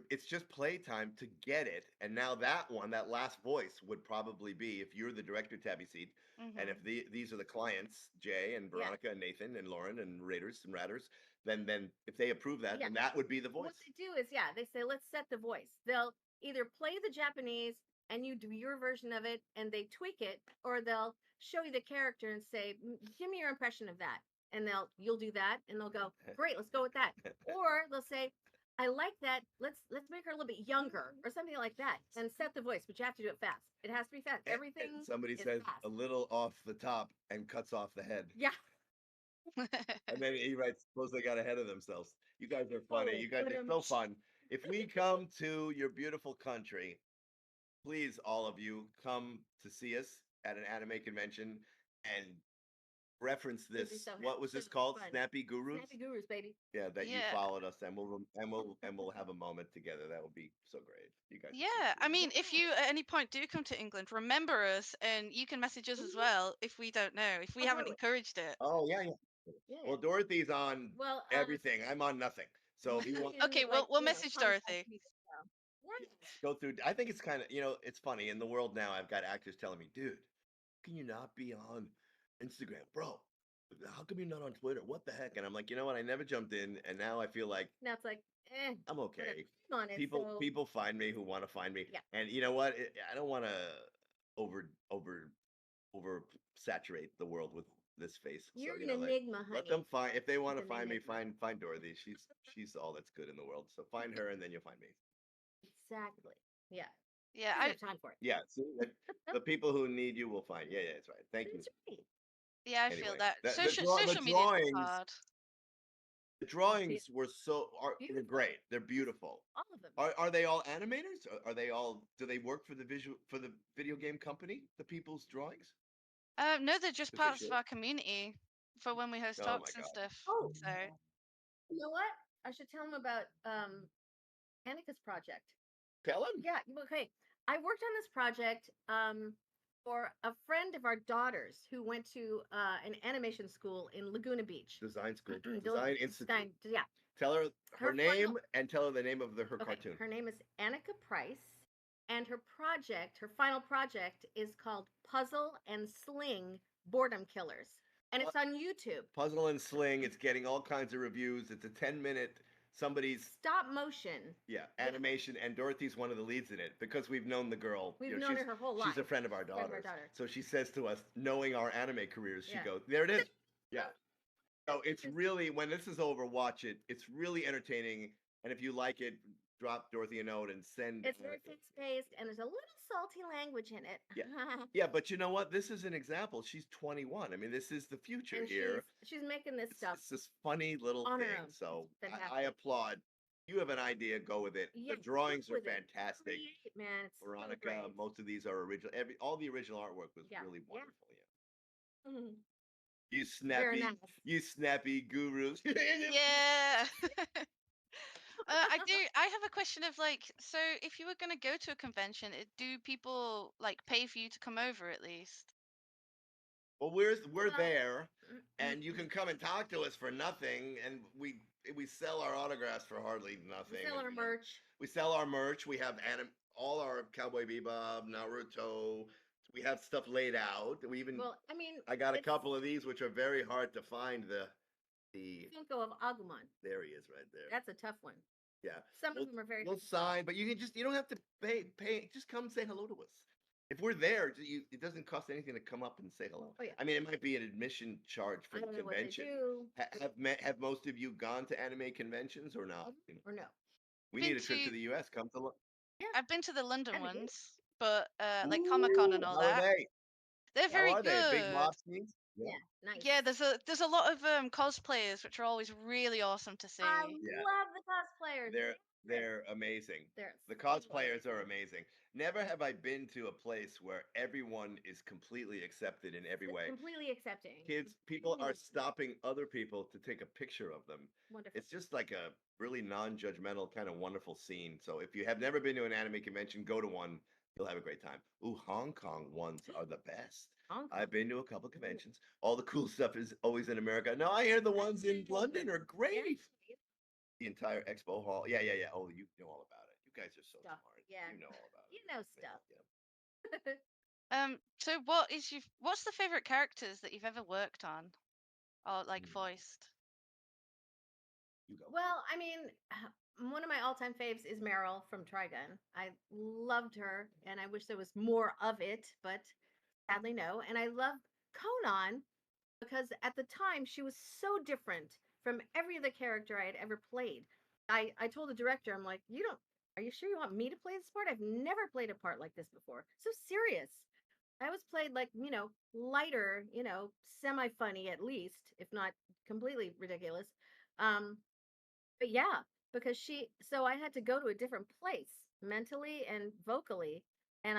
Speaker 1: It's just playtime to get it. And now that one, that last voice would probably be if you're the director, Tabby Seed, and if these are the clients, Jay and
Speaker 2: Yeah.
Speaker 1: Veronica and Nathan and Lauren and Raiders and Ratters, then if they approve that,
Speaker 2: Yeah.
Speaker 1: then that would be the
Speaker 2: What
Speaker 1: voice.
Speaker 2: they do is, yeah, they say, let's set the voice. They'll either play the Japanese and you do your version of it and they tweak it, or they'll show you the character and say, give me your impression of that. And you'll do that and they'll go, great, let's go with that. Or they'll say, I like that. Let's make her a little bit younger or something like that and set the voice, but you have to do it fast. It has to be fast.
Speaker 1: And
Speaker 2: Everything
Speaker 1: somebody
Speaker 2: is
Speaker 1: says
Speaker 2: fast.
Speaker 1: a little off the top and cuts off the head.
Speaker 2: Yeah.
Speaker 1: And then he writes, suppose they got ahead of themselves. You guys are funny.
Speaker 2: Oh,
Speaker 1: You guys
Speaker 2: but,
Speaker 1: are so fun. If we come to your beautiful country, please, all of you, come to see us at an anime convention and reference
Speaker 2: It'd be
Speaker 1: this.
Speaker 2: so
Speaker 1: What was
Speaker 2: so
Speaker 1: this called?
Speaker 2: fun.
Speaker 1: Snappy Gurus?
Speaker 2: Snappy Gurus, baby.
Speaker 1: Yeah, that you
Speaker 3: Yeah.
Speaker 1: followed us, and we'll have a moment together. That would be so great. You guys. are so
Speaker 3: Yeah, I
Speaker 1: sweet.
Speaker 3: mean, if you at any point do come to England, remember us, and you can message us as well if we don't know, if we
Speaker 2: Oh,
Speaker 3: haven't
Speaker 2: totally.
Speaker 3: encouraged it.
Speaker 1: Oh yeah.
Speaker 2: Yeah.
Speaker 1: Well, Dorothy's on
Speaker 2: Well,
Speaker 1: everything. I'm on nothing. So if you want,
Speaker 2: can,
Speaker 3: Okay,
Speaker 2: like,
Speaker 3: we'll
Speaker 2: you know,
Speaker 3: message
Speaker 2: contact
Speaker 3: Dorothy.
Speaker 2: me, so. Yeah.
Speaker 1: go through. I think it's kind of, it's funny in the world now. I've got actors telling me, dude, can you not be on Instagram, bro? How come you're not on Twitter? What the heck? And I'm like, you know what? I never jumped in, and now I feel like
Speaker 2: Now it's like,
Speaker 1: I'm
Speaker 2: whatever.
Speaker 1: okay.
Speaker 2: I'm on it. So
Speaker 1: People find me who want to find me,
Speaker 2: Yeah.
Speaker 1: and you know what? I don't want to over saturate the world with this face.
Speaker 2: you're
Speaker 1: So
Speaker 2: an enigma, honey.
Speaker 1: let them find if they want to
Speaker 2: an
Speaker 1: find me.
Speaker 2: enigma.
Speaker 1: Find Dorothy. She's all that's good in the world. So find her, and then you'll find me.
Speaker 2: Exactly. Yeah.
Speaker 3: Yeah,
Speaker 2: I don't have time for it.
Speaker 1: Yeah, see, the people who need you will find. Yeah, that's right. Thank you.
Speaker 2: That's right.
Speaker 3: yeah, I
Speaker 1: Anyway,
Speaker 3: feel that.
Speaker 1: the
Speaker 3: Social media is
Speaker 1: drawings,
Speaker 3: hard.
Speaker 1: the drawings were they're
Speaker 2: Beautiful.
Speaker 1: great. They're beautiful.
Speaker 2: All of them.
Speaker 1: Are they all animators? Are they all? Do they work for the video game company? The people's drawings?
Speaker 3: No, they're just
Speaker 1: Is they
Speaker 3: parts of
Speaker 1: should?
Speaker 3: our community for when we host
Speaker 1: Oh my
Speaker 3: talks and
Speaker 1: God.
Speaker 3: stuff.
Speaker 2: Oh,
Speaker 3: So
Speaker 2: you know what? I should tell them about Annika's project.
Speaker 1: Tell him.
Speaker 2: Yeah. Okay. I worked on this project for a friend of our daughter's who went to an animation school in Laguna Beach.
Speaker 1: Design school.
Speaker 2: Del-
Speaker 1: Design Institute.
Speaker 2: Yeah.
Speaker 1: Tell her her
Speaker 2: Her
Speaker 1: name
Speaker 2: final-
Speaker 1: and tell her the name of her
Speaker 2: Okay.
Speaker 1: cartoon.
Speaker 2: Her name is Annika Price, and her final project, is called Puzzle and Sling Boredom Killers, and it's on YouTube.
Speaker 1: Puzzle and Sling. It's getting all kinds of reviews. It's a 10-minute somebody's
Speaker 2: Stop motion.
Speaker 1: animation, and Dorothy's one of the leads in it because we've known the girl.
Speaker 2: We've known her whole life.
Speaker 1: She's a friend of our
Speaker 2: Friend of our
Speaker 1: daughter's.
Speaker 2: daughter.
Speaker 1: So she says to us, knowing our anime careers, she
Speaker 2: Yeah.
Speaker 1: goes, "There it is." Yeah. So it's really, when this is over, watch it. It's really entertaining, and if you like it, drop Dorothy a note and send.
Speaker 2: It's very fast-paced, and there's a little salty language in it.
Speaker 1: Yeah. Yeah, but you know what? This is an example. She's 21. I mean, this is the future
Speaker 2: And
Speaker 1: here.
Speaker 2: she's making this stuff.
Speaker 1: It's this funny little
Speaker 2: on her
Speaker 1: thing.
Speaker 2: own.
Speaker 1: So
Speaker 2: It's
Speaker 1: I
Speaker 2: fantastic.
Speaker 1: applaud. You have an idea, go with it.
Speaker 2: Yeah,
Speaker 1: The drawings
Speaker 2: go
Speaker 1: are
Speaker 2: with it.
Speaker 1: fantastic.
Speaker 2: Create, man. It's so
Speaker 1: Veronica,
Speaker 2: great.
Speaker 1: most of these are original. All the original artwork was
Speaker 2: Yeah,
Speaker 1: really
Speaker 2: yeah.
Speaker 1: wonderful. Yeah.
Speaker 2: Mhm.
Speaker 1: You
Speaker 2: Very
Speaker 1: snappy,
Speaker 2: nice.
Speaker 1: you snappy gurus.
Speaker 3: yeah. I have a question of like, so if you were going to go to a convention, do people like pay for you to come over at least?
Speaker 1: Well, we're
Speaker 2: Well,
Speaker 1: there, and you can come and talk to us for nothing, and we sell our autographs for hardly
Speaker 2: we
Speaker 1: nothing.
Speaker 2: sell our
Speaker 1: and
Speaker 2: merch.
Speaker 1: we sell our merch. We have all our Cowboy Bebop, Naruto. We have stuff laid out. We even
Speaker 2: Well, I mean,
Speaker 1: I got a
Speaker 2: it's
Speaker 1: couple of these which are very hard to find. The
Speaker 2: Funko of Agumon.
Speaker 1: there he is right there.
Speaker 2: That's a tough one.
Speaker 1: Yeah.
Speaker 2: Some
Speaker 1: We'll,
Speaker 2: of them are very
Speaker 1: we'll
Speaker 2: hard to sell.
Speaker 1: sign, but you don't have to pay. Just come say hello to us. If we're there, it doesn't cost anything to come up and say hello.
Speaker 2: Oh yeah.
Speaker 1: I mean, it might be an admission charge for
Speaker 2: I
Speaker 1: the
Speaker 2: don't know what they
Speaker 1: convention.
Speaker 2: do.
Speaker 1: Have most of you gone to anime conventions or not?
Speaker 2: Or no.
Speaker 1: We
Speaker 3: Been
Speaker 1: need a trip to
Speaker 3: to
Speaker 1: the U.S. Come to
Speaker 2: Yeah.
Speaker 3: I've been to the London
Speaker 2: That'd be good.
Speaker 3: ones, but like Comic Con and all
Speaker 1: How are
Speaker 3: that.
Speaker 1: they?
Speaker 3: They're
Speaker 1: How
Speaker 3: very
Speaker 1: are they? Big
Speaker 3: good.
Speaker 1: mob scenes?
Speaker 2: Yeah. Nice.
Speaker 3: Yeah, there's a lot of cosplayers, which are always really awesome to see.
Speaker 2: I
Speaker 1: Yeah.
Speaker 2: love the cosplayers.
Speaker 1: They're amazing. The
Speaker 2: so
Speaker 1: cosplayers are
Speaker 2: wonderful.
Speaker 1: amazing. Never have I been to a place where everyone is completely accepted in every way.
Speaker 2: Completely accepting.
Speaker 1: People are stopping other people to take a picture of them.
Speaker 2: Wonderful.
Speaker 1: It's just like a really non-judgmental kind of wonderful scene. So if you have never been to an anime convention, go to one. You'll have a great time. Ooh, Hong Kong ones are the best.
Speaker 2: Hong Kong.
Speaker 1: I've been to a couple conventions. All the cool stuff is always in America. No, I hear the ones in London are great. The entire expo hall. Yeah. Oh, you know all about it. You guys are so
Speaker 2: Stuff.
Speaker 1: smart.
Speaker 2: Yeah.
Speaker 1: You know all about it.
Speaker 2: You know stuff.
Speaker 1: Yeah.
Speaker 3: So what's the favorite characters that you've ever worked on or like voiced?
Speaker 1: You go.
Speaker 2: Well, I mean, one of my all-time faves is Meryl from Trigun. I loved her, and I wish there was more of it, but sadly no. And I love Conan because at the time she was so different from every other character I had ever played. I told the director, I'm like, are you sure you want me to play this part? I've never played a part like this before. So serious. I always played like, lighter, semi funny at least, if not completely ridiculous. Um, but yeah, because so I had to go to a different place mentally and vocally, and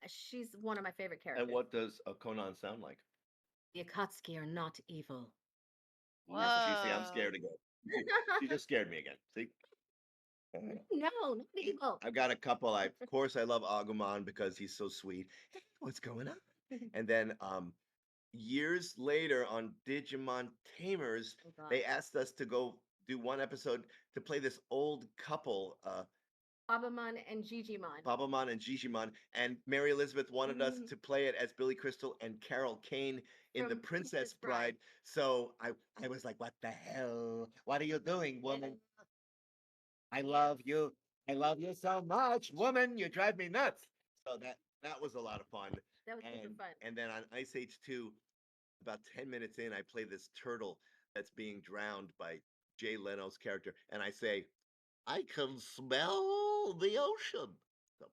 Speaker 2: she's one of my favorite characters.
Speaker 1: And what does a Conan sound like?
Speaker 2: The Akatsuki are not evil.
Speaker 1: You see, I'm
Speaker 3: Whoa.
Speaker 1: scared again. She just scared me again. See?
Speaker 2: No, not evil.
Speaker 1: I've got a couple. Of course, I love Agumon because he's so sweet. What's going on? And then years later on Digimon Tamers,
Speaker 2: Oh, God.
Speaker 1: they asked us to go do one episode to play this old couple,
Speaker 2: Babamon and Gigimon.
Speaker 1: Babamon and Gigimon, and Mary Elizabeth wanted us to play it as Billy Crystal and Carol Kane in The
Speaker 2: From
Speaker 1: Princess Bride. So I was like, what the hell? What are you doing, woman? I love you. I love you so much, woman. You drive me nuts. So that was a lot of fun.
Speaker 2: That was super fun.
Speaker 1: And then on Ice Age 2, about 10 minutes in, I play this turtle that's being drowned by Jay Leno's character, and I say, I can smell the ocean. So,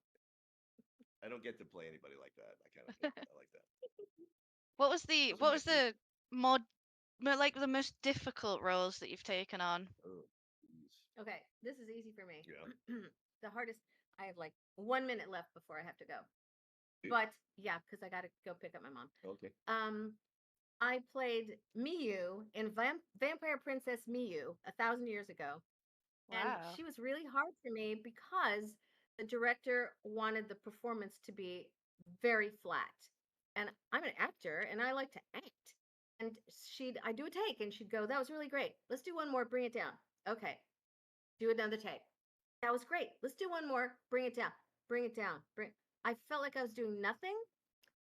Speaker 1: I don't get to play anybody like that. I kind of like that.
Speaker 3: What was the
Speaker 1: Those are my two.
Speaker 3: like the most difficult roles that you've taken on?
Speaker 1: Oh, geez.
Speaker 2: Okay, this is easy for me.
Speaker 1: Yeah.
Speaker 2: The hardest, I have like 1 minute left before I have to go.
Speaker 1: Yeah.
Speaker 2: But yeah, because I got to go pick up my mom.
Speaker 1: Okay.
Speaker 2: I played Miyu in Vampire Princess Miyu 1,000 years ago. And
Speaker 3: Wow.
Speaker 2: she was really hard for me because the director wanted the performance to be very flat. And I'm an actor and I like to act. And I do a take and she'd go, that was really great. Let's do one more, bring it down. Okay. Do another take. That was great. Let's do one more, bring it down. Bring it down. I felt like I was doing nothing.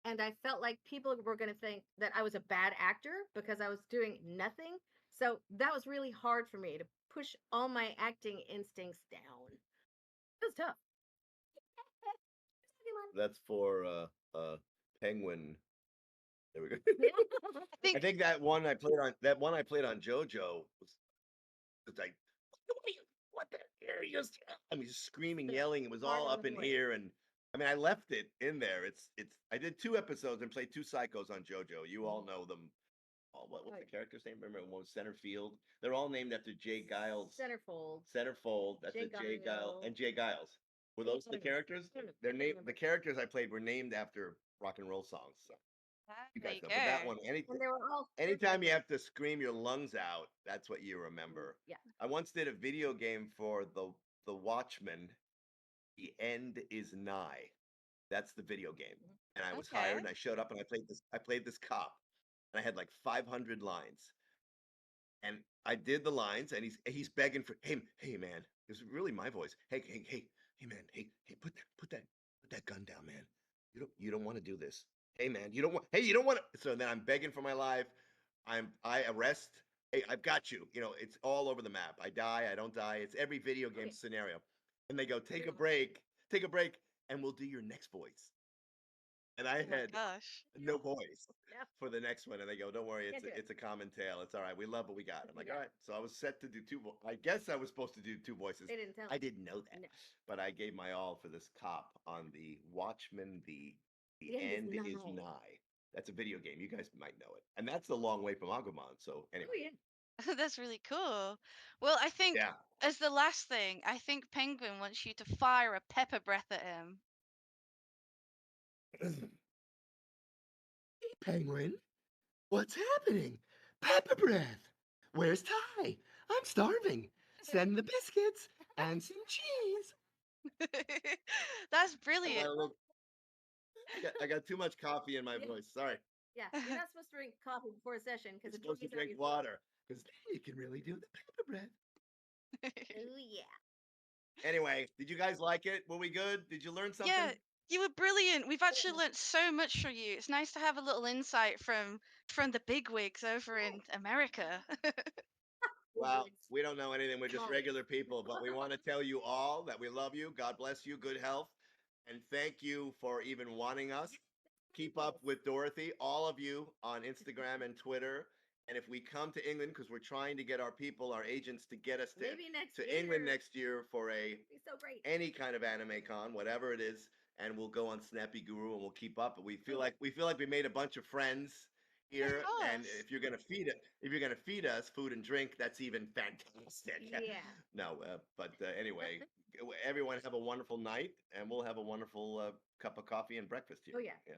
Speaker 2: And I felt like people were going to think that I was a bad actor because I was doing nothing. So that was really hard for me to push all my acting instincts down. It was tough.
Speaker 1: That's for Penguin. There we go.
Speaker 3: I
Speaker 1: I think that one I played on JoJo was like, what the hell are you? I mean, screaming, yelling. It was all
Speaker 2: Hard on
Speaker 1: up
Speaker 2: the
Speaker 1: in
Speaker 2: voice.
Speaker 1: here, and I mean, I left it in there. It's. I did 2 episodes and played 2 psychos on JoJo. You all know them. Oh, what's the character's name? Remember one was Centerfield. They're all named after Jay Giles.
Speaker 2: Centerfold.
Speaker 1: Centerfold. That's
Speaker 2: Jay
Speaker 1: it. Jay Giles
Speaker 2: Giles.
Speaker 1: and Jay Giles. Were those the characters?
Speaker 2: I don't know.
Speaker 1: Their
Speaker 2: I
Speaker 1: name.
Speaker 2: remember.
Speaker 1: The characters I played were named after rock and roll songs. So. You
Speaker 3: There
Speaker 1: guys
Speaker 3: you
Speaker 1: know, but that
Speaker 3: go.
Speaker 1: one,
Speaker 2: And they were all
Speaker 1: anytime you
Speaker 2: scripted.
Speaker 1: have to scream your lungs out, that's what you remember.
Speaker 2: Yeah.
Speaker 1: I once did a video game for the Watchmen. The end is nigh. That's the video game. And I was hired
Speaker 3: Okay.
Speaker 1: and I showed up and I played this cop. And I had like 500 lines. And I did the lines and he's begging for, hey man, it was really my voice. Hey man, hey put that gun down, man. You don't want to do this. Hey man, you don't want to. So then I'm begging for my life. I arrest. Hey, I've got you. You know, it's all over the map. I die, I don't die. It's every video game
Speaker 2: Okay.
Speaker 1: scenario. And they go,
Speaker 2: Pretty much.
Speaker 1: take a break, and we'll do your next voice. And I
Speaker 3: Oh my
Speaker 1: had
Speaker 3: gosh.
Speaker 1: no voice
Speaker 2: Yeah.
Speaker 1: for the next one, and they go, "Don't worry,
Speaker 2: Can't do it.
Speaker 1: it's a common tale. It's all right. We love what we got." I'm like,
Speaker 2: Yeah.
Speaker 1: "All right." So I was set to do I guess I was supposed to do two voices.
Speaker 2: They didn't tell
Speaker 1: I
Speaker 2: us.
Speaker 1: didn't know that,
Speaker 2: No.
Speaker 1: but I gave my all for this cop on the Watchmen. The
Speaker 2: end is
Speaker 1: end is
Speaker 2: nigh.
Speaker 1: nigh. That's a video game. You guys might know it, and that's a long way from Agumon. So
Speaker 2: Oh
Speaker 1: anyway,
Speaker 2: yeah.
Speaker 3: That's really cool. Well, I think
Speaker 1: yeah.
Speaker 3: as the last thing, I think Penguin wants you to fire a pepper breath at him.
Speaker 4: Hey, Penguin, what's happening? Pepper breath. Where's Ty? I'm starving. Send the biscuits and some cheese.
Speaker 3: That's
Speaker 1: I got
Speaker 3: brilliant.
Speaker 1: a little. I got too much coffee in my
Speaker 2: Yeah.
Speaker 1: voice. Sorry.
Speaker 2: Yeah. You're not supposed to drink coffee before a session
Speaker 1: You're
Speaker 2: because it
Speaker 1: supposed to
Speaker 2: dries out
Speaker 1: drink
Speaker 2: your throat.
Speaker 1: water.
Speaker 4: Because then you can really do the pepper breath.
Speaker 5: Oh yeah.
Speaker 1: Anyway, did you guys like it? Were we good? Did you learn
Speaker 3: Yeah,
Speaker 1: something?
Speaker 3: you were brilliant. We've actually learnt so much from you. It's nice to have a little insight from the bigwigs over in America.
Speaker 1: Well,
Speaker 2: Bigwigs.
Speaker 1: we don't know anything. We're just
Speaker 2: Small
Speaker 1: regular
Speaker 2: wigs.
Speaker 1: people, but we want to tell you all that we love you. God bless you. Good health. And thank you for even wanting us. Keep up with Dorothy, all of you on Instagram and Twitter. And if we come to England, because we're trying to get our people, our agents, to get us
Speaker 2: Maybe next
Speaker 1: to
Speaker 2: year.
Speaker 1: England next year for
Speaker 2: It'd be so great.
Speaker 1: any kind of anime con, whatever it is, and we'll go on Snappy Guru and we'll keep up. But we feel like we made a bunch of friends
Speaker 3: Of
Speaker 1: here, and
Speaker 3: course.
Speaker 1: if you're gonna feed us food and drink, that's even fantastic.
Speaker 2: Yeah.
Speaker 1: No, but anyway, everyone have a wonderful night, and we'll have a wonderful cup of coffee and breakfast here.
Speaker 2: Oh yeah.
Speaker 1: Yeah.